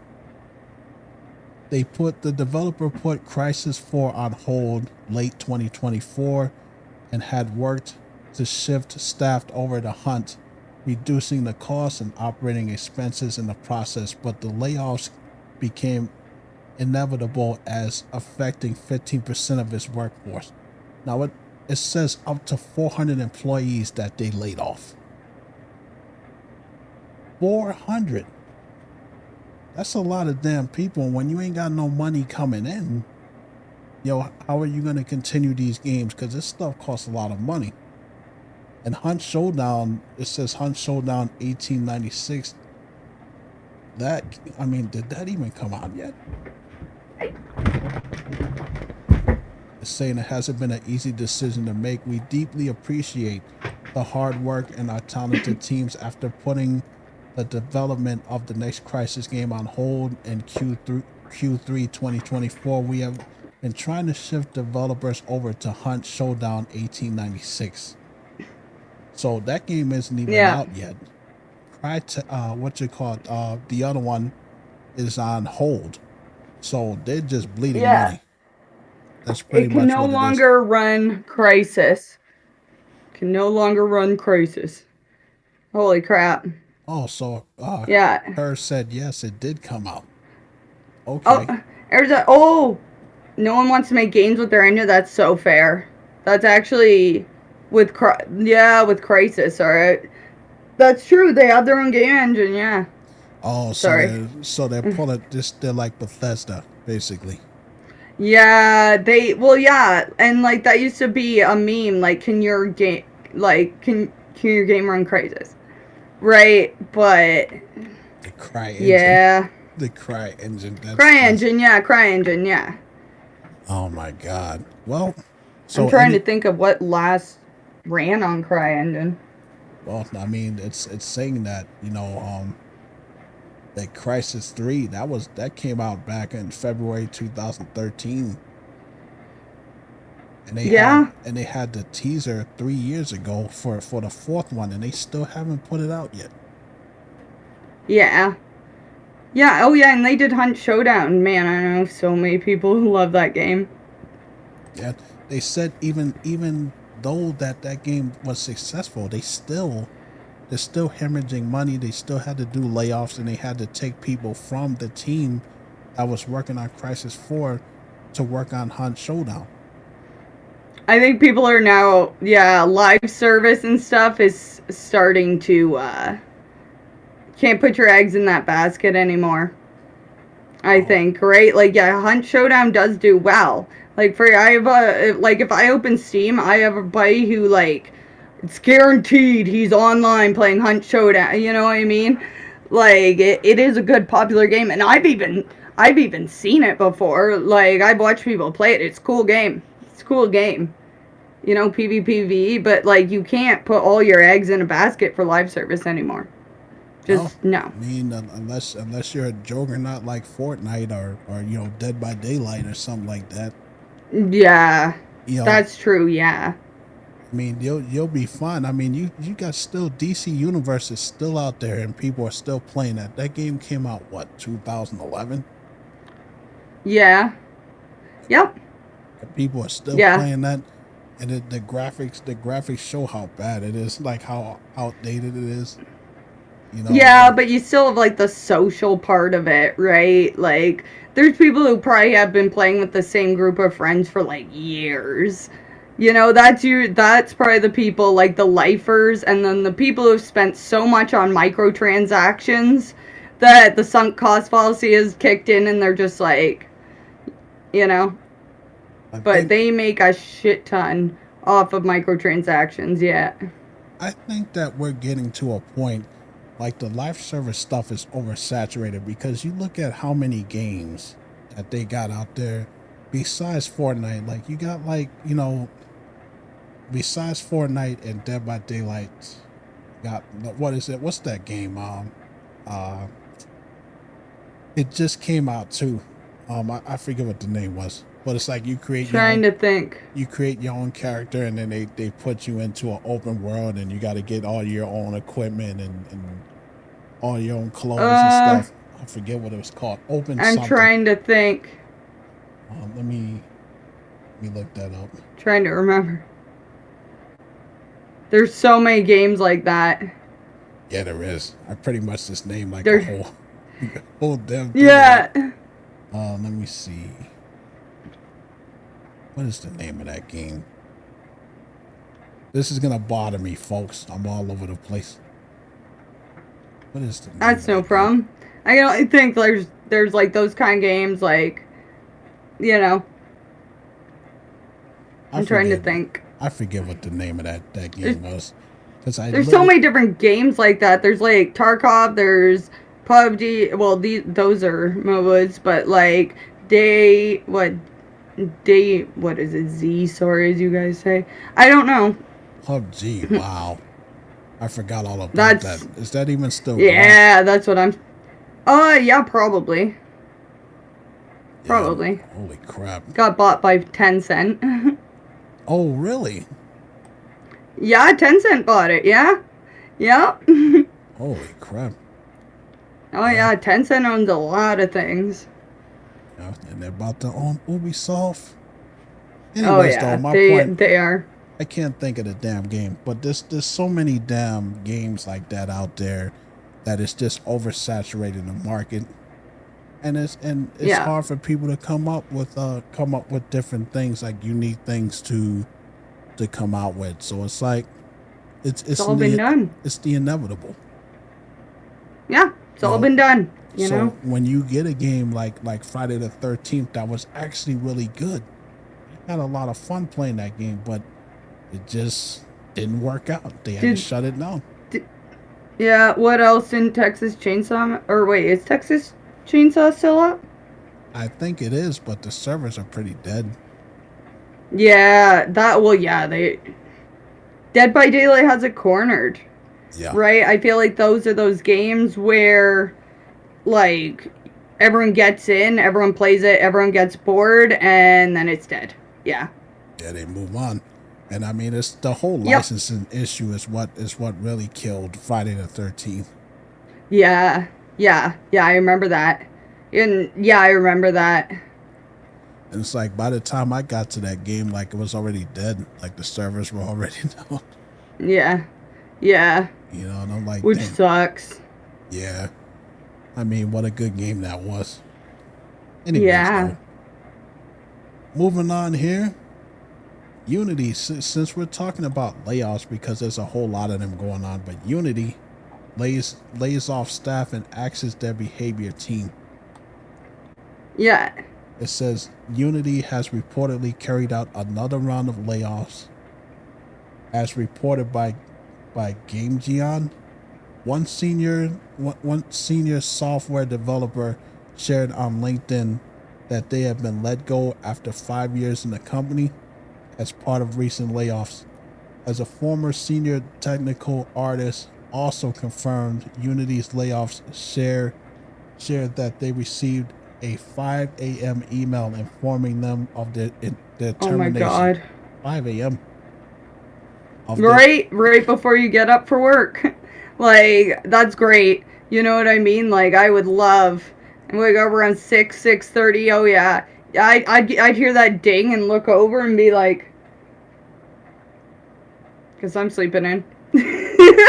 The developer put Crisis 4 on hold late 2024 and had worked to shift staff over to Hunt, reducing the costs and operating expenses in the process, but the layoffs became inevitable as affecting 15% of its workforce. Now it says up to 400 employees that they laid off. 400. That's a lot of damn people. When you ain't got no money coming in, how are you going to continue these games? Because this stuff costs a lot of money. And Hunt Showdown, it says Hunt Showdown 1896. Did that even come out yet? It's saying it hasn't been an easy decision to make. We deeply appreciate the hard work and our talented teams after putting the development of the next Crisis game on hold in Q3 2024. We have been trying to shift developers over to Hunt Showdown 1896. So that game isn't even Yeah, out yet. The other one is on hold. So they're just bleeding yeah. money. That's pretty It can much no what it is. longer run Crisis. Can no longer run Crisis. Holy crap. Oh, so Yeah. her said yes, it did come out. Oh, Okay. there's a. Oh, no one wants to make games with their engine. That's so fair. That's actually with Crisis. All right. That's true. They have their own game engine. Yeah. Oh, Sorry. so they're pulling this. They're like Bethesda, basically. Yeah, yeah, and like that used to be a meme. Like, can your game, can your game run Crysis, right? But The Cry engine. yeah, The Cry engine. That's. CryEngine, yeah, CryEngine, yeah. Oh my God. Well, I'm so trying to any. think of what last ran on CryEngine. Well, I mean, it's saying that that Crisis 3 that came out back in February 2013, and Yeah, they had the teaser 3 years ago for the fourth one, and they still haven't put it out yet. yeah, yeah. Oh yeah, and they did Hunt Showdown. Man, I know so many people who love that game. Yeah, they said even though that game was successful, they're still hemorrhaging money. They still had to do layoffs, and they had to take people from the team that was working on Crisis 4 to work on Hunt Showdown. I think people are now, yeah, live service and stuff is starting to can't put your eggs in that basket anymore. I Oh, think, right? Like, yeah, Hunt Showdown does do well. Like, I have a, like, if I open Steam, I have a buddy who, like, it's guaranteed he's online playing Hunt Showdown. You know what I mean? Like, it is a good popular game, and I've even seen it before. Like, I've watched people play it. It's a cool game. It's a cool game. You know, PvPvE, but like you can't put all your eggs in a basket for live service anymore. no. Just no. I mean, unless you're a juggernaut like Fortnite or Dead by Daylight or something like that, Yeah, you know, that's true. Yeah. I mean, you'll be fine. I mean, you got still DC Universe is still out there, and people are still playing that. That game came out what 2011, Yeah. Yep. and people are still Yeah. playing that. And the graphics show how bad it is, like how outdated it is. You know, Yeah, but but you still have like the social part of it, right? Like there's people who probably have been playing with the same group of friends for like years. You know, that's probably the people like the lifers, and then the people who've spent so much on microtransactions that the sunk cost fallacy has kicked in and they're just like, you know, I but think they make a shit ton off of microtransactions, yeah. I think that we're getting to a point like the live service stuff is oversaturated because you look at how many games that they got out there besides Fortnite. Like you got like, besides Fortnite and Dead by Daylight, got what is it? What's that game? Uh it just came out too. I forget what the name was. But it's like Trying to think. you create your own character and then they put you into an open world and you got to get all your own equipment and all your own clothes and Uh, stuff. I forget what it was called. Open I'm something. trying to think. Let me look that up. Trying to remember. There's so many games like that. Yeah, there is. I pretty much just named like a There, whole whole damn thing of that. yeah. Let me see. What is the name of that game? This is gonna bother me, folks. I'm all over the place. What is the name That's of no that game? problem. I can only think there's like those kind of games like, you know. I I'm trying to forget. think. I forget what the name of that There's game was. Because I there's so literally many different games like that. There's like Tarkov. There's PUBG. Well, those are MOBAs, but like what is it? Z. Sorry, as you guys say. I don't know. PUBG. Wow, I forgot all about that. That's Is that even still going? yeah. That's what I'm. Yeah, probably. Yeah. Probably. Holy crap. Got bought by Tencent. Oh really? Yeah, Tencent bought it. Yeah. Yep. Holy crap. Oh Yeah. yeah, Tencent owns a lot of things. Yeah. And they're about to own Ubisoft. Oh Anyways, though, yeah, my they point. they are. I can't think of the damn game, but there's so many damn games like that out there that it's just oversaturating the market. And it's Yeah, hard for people to come up with different things like unique things to come out with. So it's like it's it's it's all been the done. it's the inevitable. Yeah, it's You all know, been done. You so know. when you get a game like Friday the 13th that was actually really good, I had a lot of fun playing that game, but it just didn't work out. They had to Did, shut it down. did yeah? What else in Texas Chainsaw? Or wait, is Texas Chainsaw still up? I think it is, but the servers are pretty dead. Yeah, that. Well, yeah, they. Dead by Daylight has it cornered, Yeah. right? I feel like those are those games where like everyone gets in, everyone plays it, everyone gets bored, and then it's dead. Yeah. Yeah, they move on. And I mean, it's the whole Yep. licensing issue is what really killed Friday the 13th. Yeah. Yeah. Yeah. I remember that. And yeah, I remember that. And it's like by the time I got to that game, like it was already dead. Like the servers were already down. Yeah. Yeah. And I'm like, Which damn, sucks. yeah. I mean, what a good game that was. Anyways, Yeah. though, moving on here. Unity, since we're talking about layoffs because there's a whole lot of them going on, but Unity lays off staff and axes their behavior team. Yeah. It says Unity has reportedly carried out another round of layoffs, as reported by GameGeon. One senior software developer shared on LinkedIn that they have been let go after 5 years in the company as part of recent layoffs. As a former senior technical artist, also confirmed Unity's layoffs shared that they received a 5 a.m. email informing them of their Oh my termination. god. 5 a.m. of the Right before you get up for work. Like, that's great. You know what I mean? Like, I would love, and wake up around 6:30. Oh yeah, I'd hear that ding and look over and be like, because I'm sleeping in.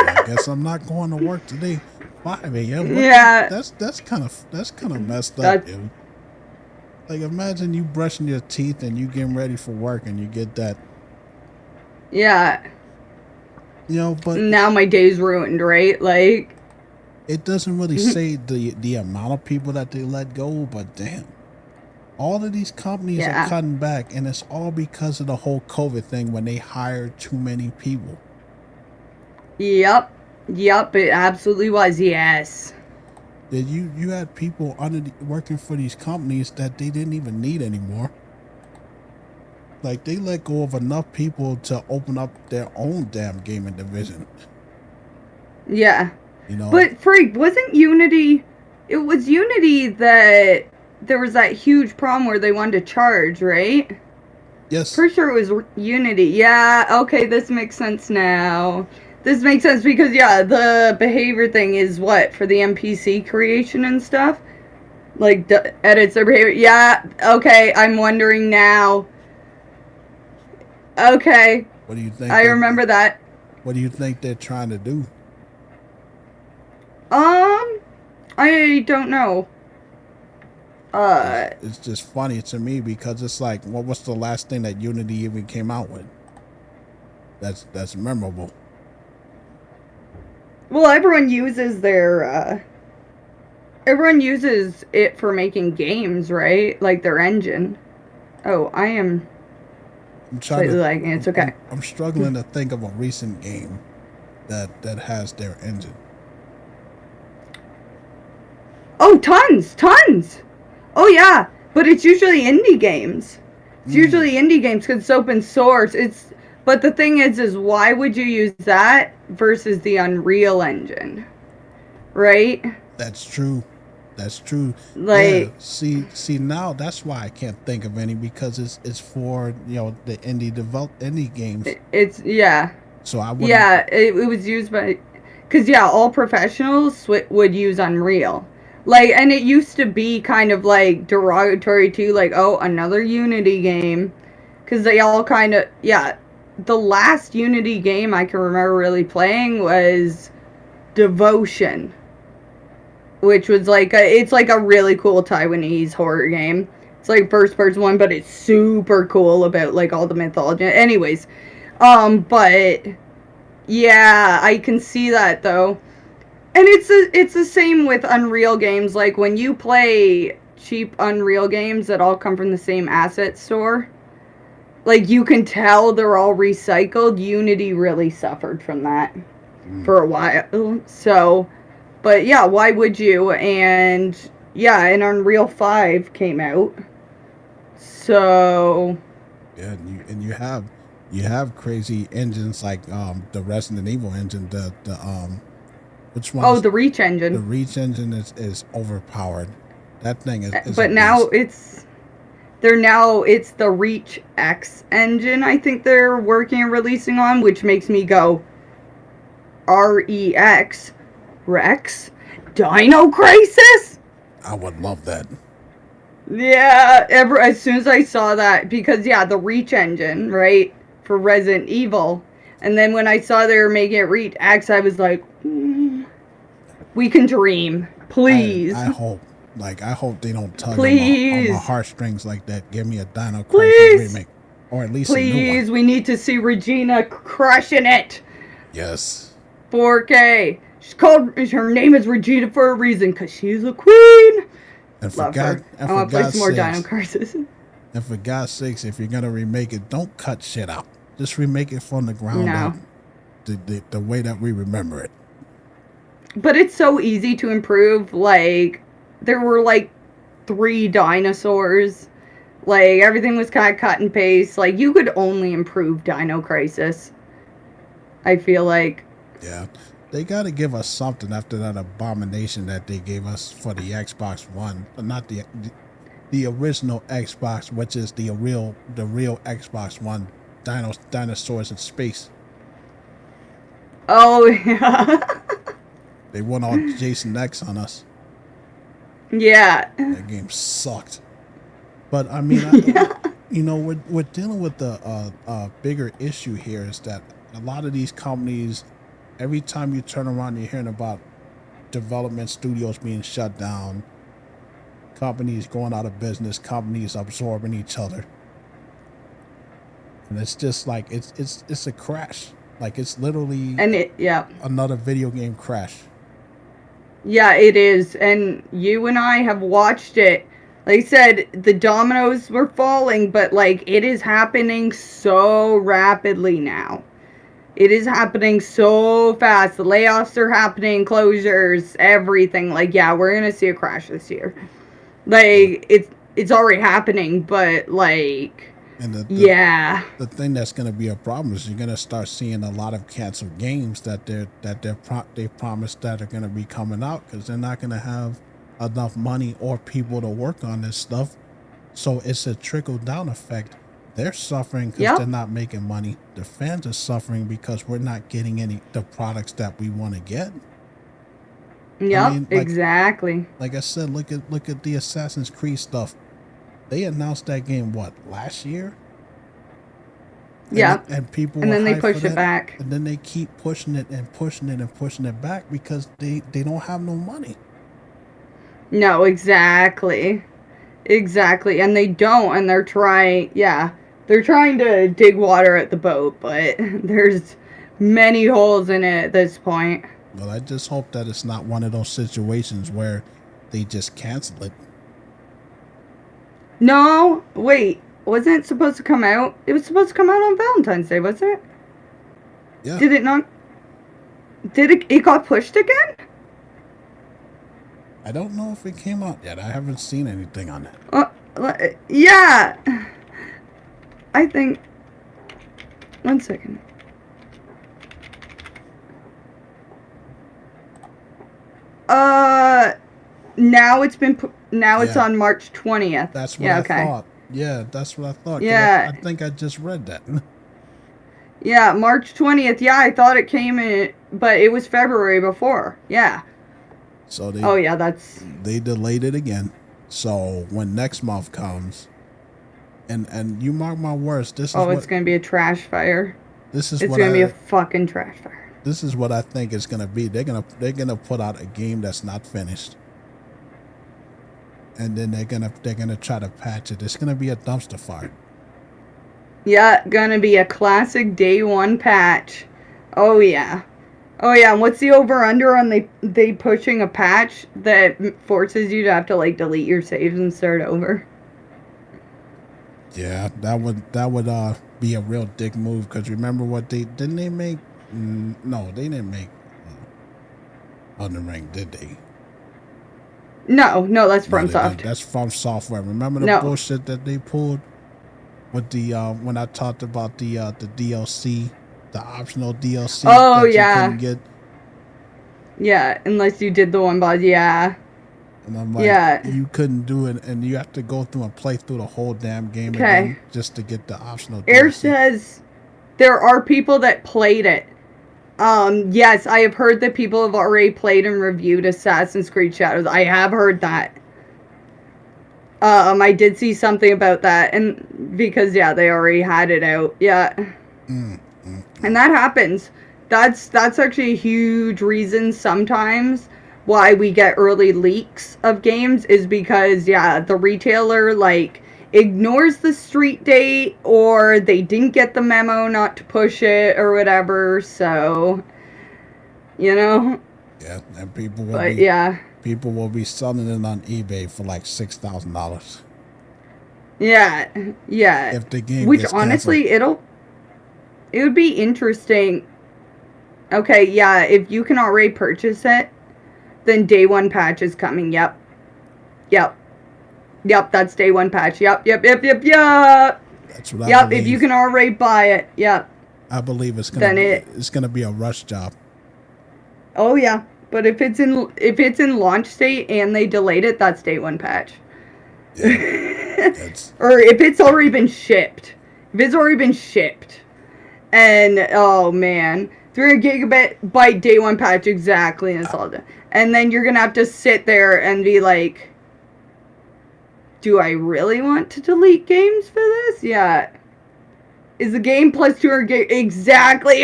I guess I'm not going to work today. 5 a.m. What the, Yeah, that's kind of messed up, that dude. Like imagine you brushing your teeth and you getting ready for work and you get that, yeah. but Now my day's ruined, right? Like, it doesn't really say the amount of people that they let go, but damn. All of these companies are yeah. cutting back and it's all because of the whole COVID thing when they hired too many people. Yep. Yep, it absolutely was. Yes. That you had people working for these companies that they didn't even need anymore. Like they let go of enough people to open up their own damn gaming division. Yeah. You know, But freak, wasn't Unity? It was Unity that there was that huge problem where they wanted to charge, right? yes, Pretty sure it was Unity. Yeah, okay, this makes sense now. This makes sense because, yeah, the behavior thing is what? For the NPC creation and stuff? Like, edits their behavior. Yeah, okay, I'm wondering now. Okay, what do you think I that? remember that. What do you think they're trying to do? Um, I don't know. It's just funny to me because it's like, what was the last thing that Unity even came out with? That's memorable. Well, everyone uses it for making games, right? Like their engine. Oh, I am I'm trying slightly to. lagging. It's okay. I'm struggling to think of a recent game that has their engine. Oh, tons. Oh yeah, but it's usually indie games. It's Mm, usually indie games because it's open source. But the thing is why would you use that versus the Unreal Engine, right? that's true. That's true. Yeah. Like See now that's why I can't think of any because it's for the indie games. it's yeah. So I wouldn't. Yeah, it was used by, because yeah, all professionals would use Unreal. Like, and it used to be kind of like derogatory too, like, oh, another Unity game. Because they all kind of, yeah. The last Unity game I can remember really playing was Devotion, which was like it's like a really cool Taiwanese horror game. It's like first person one, but it's super cool about like all the mythology. Anyways, but yeah, I can see that though. And it's the same with Unreal games. Like when you play cheap Unreal games that all come from the same asset store, like you can tell they're all recycled. Unity really suffered from that Mm, for a while. So, but yeah, why would you? And yeah, and Unreal 5 came out. So, yeah, and you have crazy engines like the Resident Evil engine. The which one oh, is the Reach the engine. Reach engine is overpowered. That thing is a But now beast. it's the Reach X engine I think they're working and releasing on, which makes me go REX Rex Dino Crisis. I would love that. Yeah, as soon as I saw that, because yeah, the Reach engine, right, for Resident Evil, and then when I saw they were making it Reach X, I was like, we can dream, I please, hope I hope they don't tug on my please, heartstrings like that. Give me a Dino Crisis please, remake, or at least a new one. please. We need to see Regina crushing it. Yes. 4K. Her name is Regina for a reason, because she's a queen. And for Love her. God and I for want to play some God's more Dino sakes, Crisis. and for God's sakes, if you're gonna remake it, don't cut shit out. Just remake it from the ground up, No. the way that we remember it. But it's so easy to improve. Like, there were like 3 dinosaurs. Like, everything was kind of cut and paste. Like, you could only improve Dino Crisis, I feel like. Yeah, they got to give us something after that abomination that they gave us for the Xbox One, not the original Xbox, which is the real Xbox One, dinosaurs in space. Oh yeah. They went all Jason X on us. Yeah. That game sucked. But I mean, Yeah. we're dealing with the bigger issue here is that a lot of these companies, every time you turn around, you're hearing about development studios being shut down, companies going out of business, companies absorbing each other, and it's just like it's a crash. Like it's literally And yeah. another video game crash. Yeah, it is. And you and I have watched it. Like I said, the dominoes were falling, but like it is happening so rapidly now. It is happening so fast. The layoffs are happening, closures, everything. Like, yeah, we're gonna see a crash this year. Yeah. Like, it's already happening, but like, And yeah. the thing that's going to be a problem is you're going to start seeing a lot of canceled games that they promised that are going to be coming out because they're not going to have enough money or people to work on this stuff. So it's a trickle down effect. They're suffering because they're not making money. The fans are suffering because we're not getting the products that we want to get. Yep, I mean, exactly. Like I said, look at the Assassin's Creed stuff. They announced that game last year? Yeah. And people and were then they hyped push for it that, back. and then they keep pushing it and pushing it and pushing it back because they don't have no money. No, exactly. Exactly. And they don't, and they're trying, yeah. They're trying to dig water at the boat, but there's many holes in it at this point. Well, I just hope that it's not one of those situations where they just cancel it. No, wait. Wasn't it supposed to come out? It was supposed to come out on Valentine's Day, wasn't it? Yeah. Did it not? Did it got pushed again? I don't know if it came out yet. I haven't seen anything on that. Yeah. I think. One second. Now it's been. Now it's on March 20th. That's what I thought. Yeah, that's what I thought. Yeah. I think I just read that. Yeah, March 20th. Yeah, I thought it came in, but it was February before. Yeah. So they delayed it again. So when next month comes, and you mark my words, it's gonna be a trash fire. It's gonna be a fucking trash fire. This is what I think it's gonna be. They're gonna put out a game that's not finished, and then they're gonna try to patch it. It's gonna be a dumpster fire. Yeah, gonna be a classic day one patch. Oh yeah. Oh yeah, and what's the over under on they pushing a patch that forces you to have to like delete your saves and start over? Yeah, that would be a real dick move because remember what they make? No, they didn't make on the ring, did they? No, that's FromSoft. That's From Software. Remember the bullshit that they pulled with the when I talked about the DLC, the optional DLC that you couldn't get. Yeah, unless you did the one boss, yeah. And I'm like, you couldn't do it, and you have to go through and play through the whole damn game again just to get the optional DLC. Air says there are people that played it. Yes, I have heard that people have already played and reviewed Assassin's Creed Shadows. I have heard that. I did see something about that, and because they already had it out. Yeah. And that happens. That's actually a huge reason sometimes why we get early leaks of games is because the retailer like ignores the street date or they didn't get the memo not to push it or whatever, so Yeah, and people will be selling it on eBay for like $6,000. Yeah. If the game Which gets honestly canceled. it would be interesting. Okay, yeah, if you can already purchase it, then day one patch is coming. Yep, that's day one patch. Yep. That's what I believe. If you can already buy it. Yep. I believe it's gonna be a rush job. Oh yeah, but if it's in launch state and they delayed it, that's day one patch. Yeah, or if it's already been shipped. And oh man, 300 gigabyte day one patch, exactly, and it's all done. And then you're gonna have to sit there and be like, do I really want to delete games for this? Yeah. Is the game plus 200 gig? Exactly,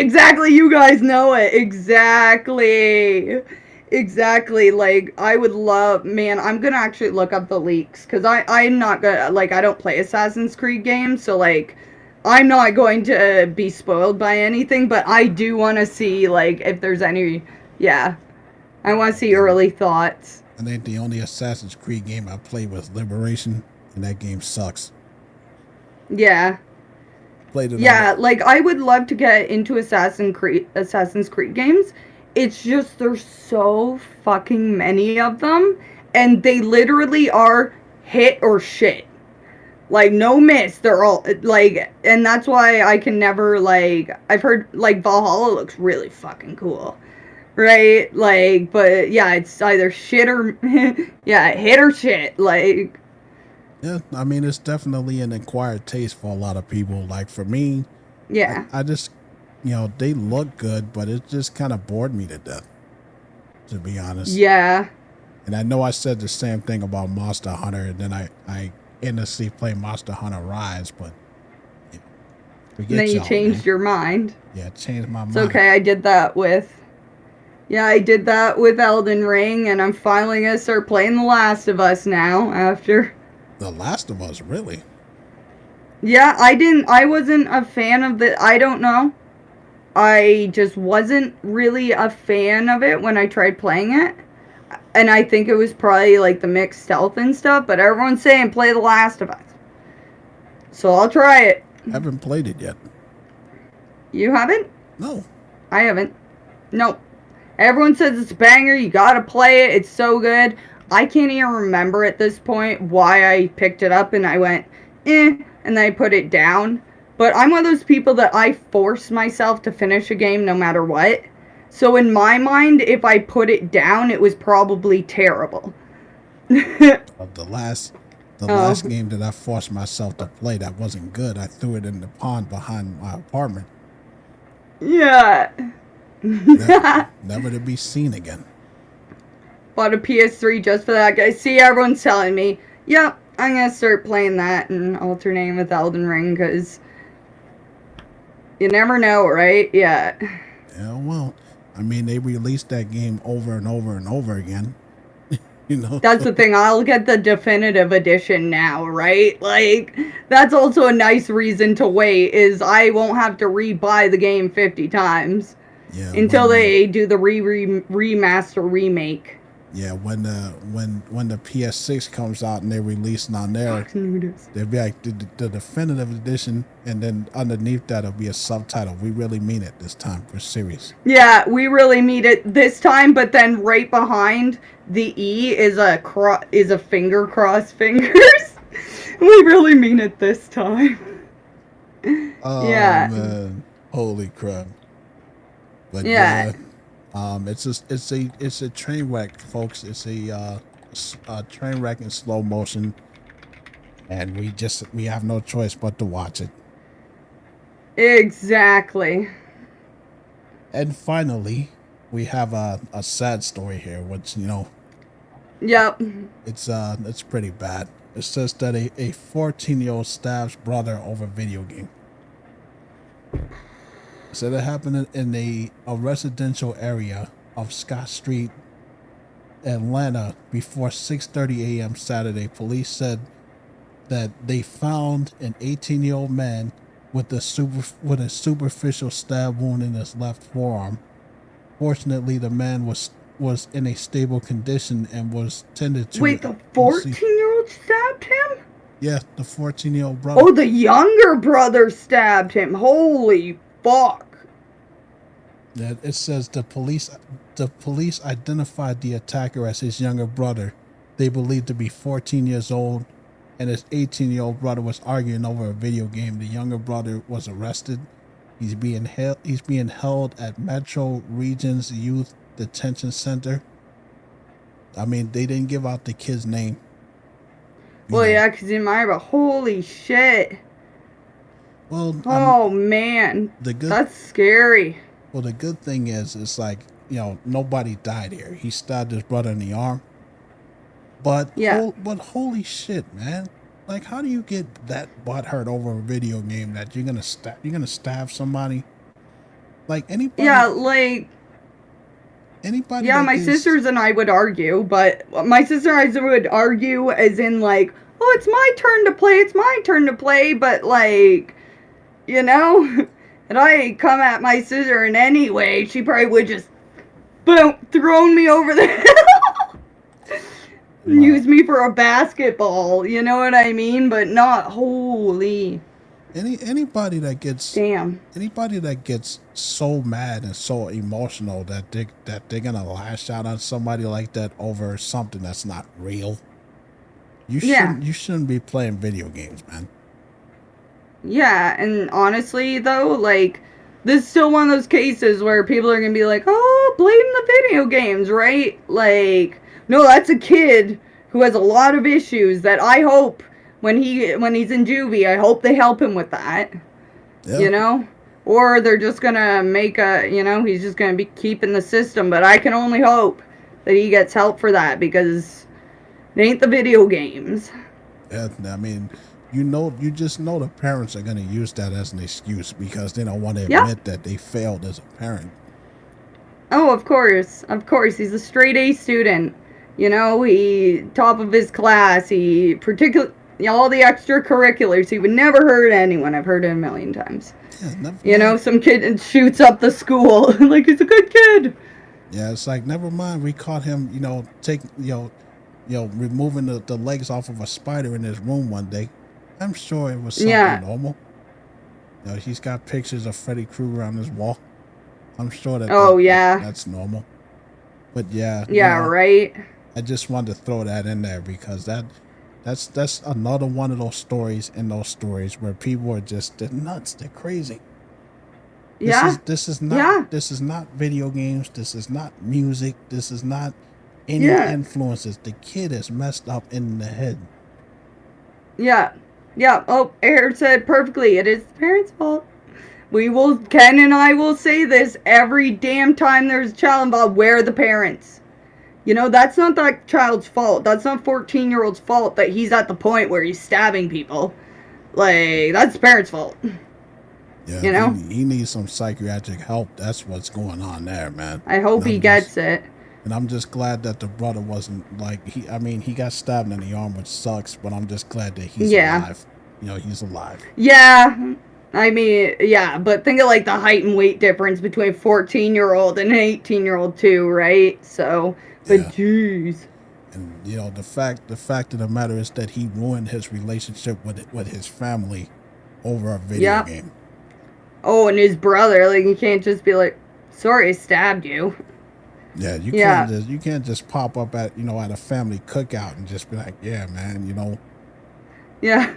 you guys know it. Exactly. Like, I would love, man, I'm gonna actually look up the leaks, because I'm not gonna, like, I don't play Assassin's Creed games, so, like, I'm not going to be spoiled by anything, but I do want to see, like, if there's any, yeah. I want to see early thoughts. I think the only Assassin's Creed game I played was Liberation, and that game sucks. Yeah. Played it. Yeah, like I would love to get into Assassin's Creed games. It's just there's so fucking many of them, and they literally are hit or shit. Like no miss. They're all like, and that's why I can never like. I've heard like Valhalla looks really fucking cool, right? Like, but yeah, it's either shit or yeah, hit or shit. Like, Yeah, I mean, it's definitely an acquired taste for a lot of people. Like for me, yeah. I just, they look good, but it just kind of bored me to death, to be honest. Yeah. And I know I said the same thing about Monster Hunter, and then I endlessly play Monster Hunter Rise, but forget And then you y'all, changed man. your mind. Yeah, changed my mind. It's okay, I did that with Elden Ring, and I'm finally gonna start playing The Last of Us now after. The Last of Us, really? Yeah, I wasn't a fan of I don't know. I just wasn't really a fan of it when I tried playing it. And I think it was probably like the mixed stealth and stuff, but everyone's saying play The Last of Us. So I'll try it. I haven't played it yet. You haven't? No. I haven't. Nope. Everyone says it's a banger. You gotta play it. It's so good. I can't even remember at this point why I picked it up and I went, and then I put it down. But I'm one of those people that I force myself to finish a game no matter what. So in my mind, if I put it down, it was probably terrible. The last game that I forced myself to play that wasn't good, I threw it in the pond behind my apartment. Yeah. Never to be seen again. Bought a PS3 just for that. I see everyone's telling me, yep, I'm going to start playing that and alternating with Elden Ring, because you never know, right? Yeah. Yeah, well, I mean, they released that game over and over and over again. That's the thing. I'll get the definitive edition now, right? Like, that's also a nice reason to wait, is I won't have to re-buy the game 50 times. Yeah, until they do the remaster remake. Yeah, when the PS6 comes out and they release it on there, they'll be like the definitive edition, and then underneath that will be a subtitle. We really mean it this time. We're serious. Yeah, we really mean it this time. But then right behind the E is a finger cross fingers. We really mean it this time. Oh yeah. Man, holy crap! But yeah. It's a train wreck, folks. It's a train wreck in slow motion, and we have no choice but to watch it. Exactly. And finally, we have a sad story here, which Yep. It's pretty bad. It says that a 14-year-old stabs brother over video game. So that happened in a residential area of Scott Street, Atlanta, before 6:30 a.m. Saturday. Police said that they found an 18-year-old man with a superficial stab wound in his left forearm. Fortunately, the man was in a stable condition and was tended to. Wait, the 14-year-old stabbed him? Yeah, the 14-year-old brother. Oh, the younger brother stabbed him. Holy fuck. Yeah, it says the police identified the attacker as his younger brother. They believed to be 14 years old, and his 18-year-old brother was arguing over a video game. The younger brother was arrested. He's being held at Metro Regions Youth Detention Center. I mean, they didn't give out the kid's name. Well, yeah, because in my but holy shit. Well, oh man, that's scary. Well, the good thing is, it's like, nobody died here. He stabbed his brother in the arm. But Yeah. holy shit, man! Like, how do you get that butthurt over a video game that you're gonna stab somebody? Like Yeah, anybody, like, anybody yeah, that my gets, sisters and I would argue, but my sister and I would argue as in, like, oh, it's my turn to play, it's my turn to play, but, like, you know? And I come at my sister in any way, she probably would just, boom, thrown me over the hill. uh, Use me for a basketball, you know what I mean? But not holy anybody that gets damn. anybody that gets so mad and so emotional that they're gonna lash out on somebody like that over something that's not real. You Yeah. shouldn't you shouldn't be playing video games, man. Yeah, and honestly though, like, this is still one of those cases where people are gonna be like, oh, blame the video games, right? Like, no, that's a kid who has a lot of issues that I hope when he's in juvie, I hope they help him with that. Yeah, You know? Or they're just gonna make he's just gonna be keeping the system, but I can only hope that he gets help for that because it ain't the video games. yeah. I mean, you just know the parents are gonna use that as an excuse because they don't want to Yep. admit that they failed as a parent. Oh, of course. Of course. He's a straight A student. You know, he top of his class. He particular all the extracurriculars. He would never hurt anyone. I've heard it a million times. Yeah, never You know, mind. some kid shoots up the school like he's a good kid. Yeah, it's like never mind. We caught him, removing the legs off of a spider in his room one day. I'm sure it was something Yeah. normal. He's got pictures of Freddy Krueger on his wall. I'm sure Oh yeah. that's normal. But yeah, Yeah. Right. I just wanted to throw that in there because that's another one of those stories in those stories where people are just they're nuts, they're crazy. This Yeah. is this is not Yeah. this is not video games. This is not music. This is not any Yeah. influences. The kid is messed up in the head. Yeah. Yeah. Oh, Air said perfectly. It is the parents' fault. Ken and I will say this every damn time there's a child involved. Where are the parents? You know, that's not that child's fault. That's not 14-year-old's fault that he's at the point where he's stabbing people. Like, that's the parents' fault. Yeah, You know? he needs some psychiatric help. That's what's going on there, man. I hope he gets it. And I'm just glad that the brother wasn't like he got stabbed in the arm, which sucks, but I'm just glad that he's alive. He's alive. Yeah. I mean, yeah, but think of like the height and weight difference between a 14-year-old and an 18-year-old too, right? So, but Yeah. jeez. And the fact of the matter is that he ruined his relationship with his family over a video game. Oh, and his brother, like, you can't just be like, sorry, I stabbed you. Yeah, you can't just pop up at at a family cookout and just be like, yeah, man, Yeah.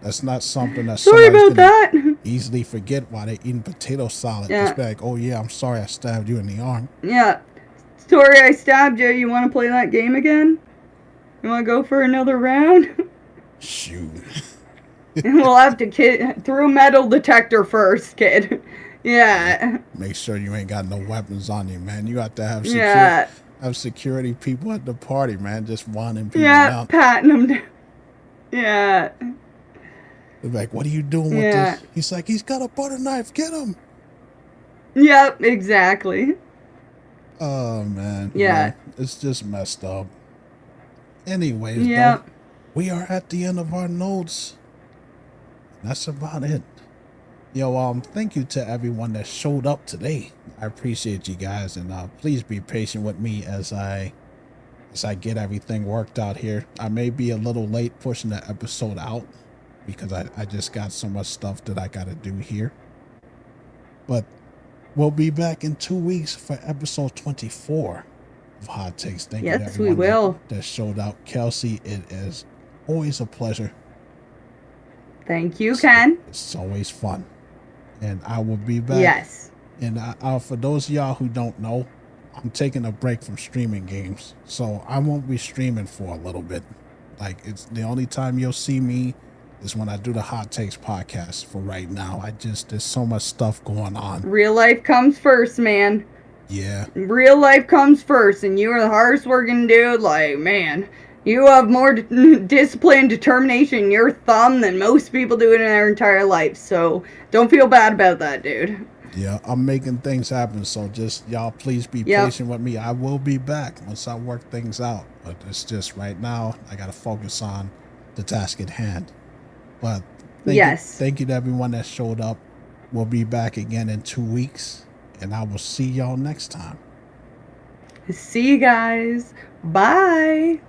that's not something that Sorry somebody's about gonna that. easily forget while they're eating potato salad. Yeah. Just be like, oh yeah, I'm sorry I stabbed you in the arm. Yeah. Sorry, I stabbed you. You want to play that game again? You want to go for another round? Shoot. And we'll have to through a metal detector first, kid. Yeah. Make sure you ain't got no weapons on you, man. You got to have security people at the party, man, just wanting people down. Patting them down. Yeah. They're like, what are you doing with this? He's like, he's got a butter knife. Get him. Yep, exactly. Oh, man. Yeah. It's just messed up. Anyways, though, we are at the end of our notes. That's about it. Thank you to everyone that showed up today. I appreciate you guys, and please be patient with me as I get everything worked out here. I may be a little late pushing the episode out because I just got so much stuff that I gotta do here. But we'll be back in 2 weeks for episode 24 of Hot Takes. Thank you to everyone we will. that showed out. Kelsey, it is always a pleasure. Thank you, Ken. It's always fun. And I will be back. Yes. And for those of y'all who don't know, I'm taking a break from streaming games. So I won't be streaming for a little bit. Like, it's the only time you'll see me is when I do the Hot Takes podcast. For right now, there's so much stuff going on. Real life comes first, man. Yeah. Real life comes first, and you are the hardest working dude. Like, man, you have more discipline and determination in your thumb than most people do in their entire life. So don't feel bad about that, dude. Yeah, I'm making things happen. So just y'all, please be patient with me. I will be back once I work things out. But it's just right now, I got to focus on the task at hand. But thank you to everyone that showed up. We'll be back again in 2 weeks, and I will see y'all next time. See you guys. Bye.